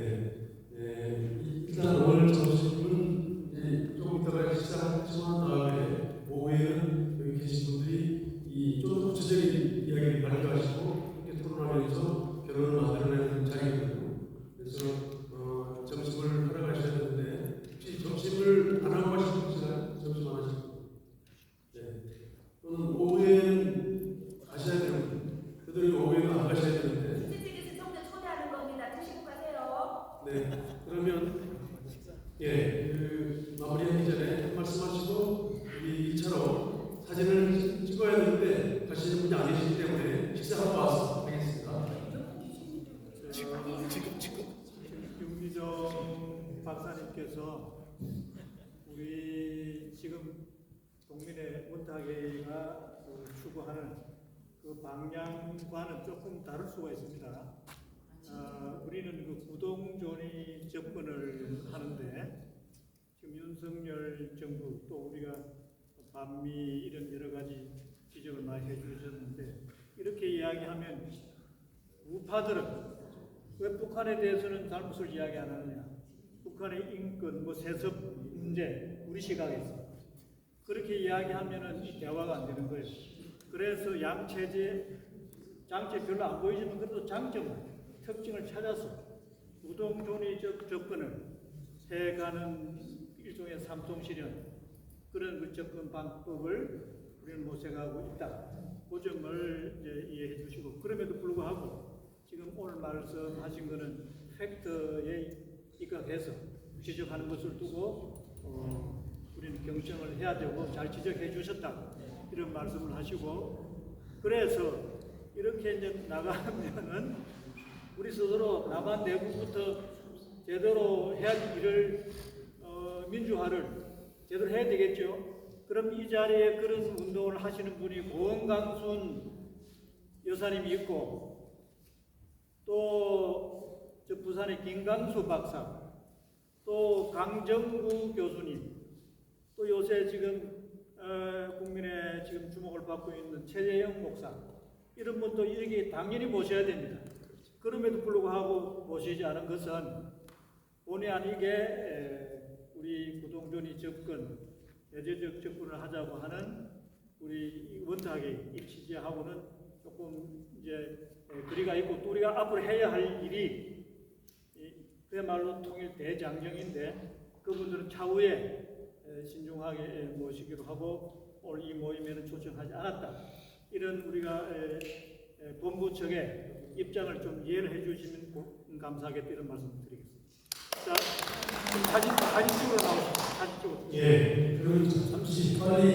일단 오늘 점심은 이제 조금 이따가 시작하지만 다음에 오후에는 여기 계신 분들이 좀 구체적인 이야기를 발표하시고 이렇게 토론하면서 결론을 만들어내는 자리거든요. 그래서 점심을 하러 가셔야 되는데 혹시 점심을 안 하고 가시는 분 있나요? 점심 안 하시고? 네. 또는 오후에는 가셔야 되는 그들이 오후에는 안 가셔야 되는데. 치즈찌개 시청자 초대하는 겁니다. 드시고 가세요. 네. 그러면 마무리하기 전에 한 말씀하시고 우리 2차로 사진을 찍어야 되는데 가시는 분이 안 계시기 때문에 식사하고 와서 하겠습니다. 윤기정 박사님께서 우리 지금 동민회 문탁회의가 추구하는 그 방향과는 조금 다를 수가 있습니다. 우리는 그 구동존이 접근을 하는데 지금 윤석열 정부 또 우리가 반미 이런 여러 가지 지적을 많이 해주셨는데 이렇게 이야기하면 우파들은 왜 북한에 대해서는 잘못을 이야기 안 하느냐? 북한의 인권, 세습 문제 우리 시각에서 그렇게 이야기하면은 이 대화가 안 되는 거예요. 그래서 양체제 장점 별로 안 보이지만 그래도 장점을 특징을 찾아서 우동존이 접근을 해가는 일종의 삼통실현 그런 그 접근 방법을 우리는 모색하고 있다. 그 점을 이제 이해해 주시고 그럼에도 불구하고 지금 오늘 말씀하신 거는 팩트에 입각해서 지적하는 것을 두고 우리는 경청을 해야 되고 잘 지적해 주셨다 이런 말씀을 하시고 그래서 이렇게 이제 나가면은 우리 스스로 남한 내부부터 제대로 해야 할 일을 민주화를 제대로 해야 되겠죠. 그럼 이 자리에 그런 운동을 하시는 분이 고원강순 여사님이 있고 또 저 부산의 김강수 박사 또 강정구 교수님 또 요새 지금 국민의 지금 주목을 받고 있는 최재형 목사 이런 분도 여기 당연히 모셔야 됩니다. 그럼에도 불구하고 모시지 않은 것은 본의 아니게 우리 구동준이 접근, 내재적 접근을 하자고 하는 우리 원탁의 이 취지하고는 조금 이제 거리가 있고 또 우리가 앞으로 해야 할 일이 그야말로 통일 대장정인데 그분들은 차후에 신중하게 모시기로 하고 오늘 이 모임에는 초청하지 않았다. 이런 우리가 본부 측의 입장을 좀 이해를 해주시면 감사하겠다 이런 말씀 드리겠습니다. 자, 사진 찍으러 나오십시오. 사진 찍으러. 예, 그럼 잠시 빨리.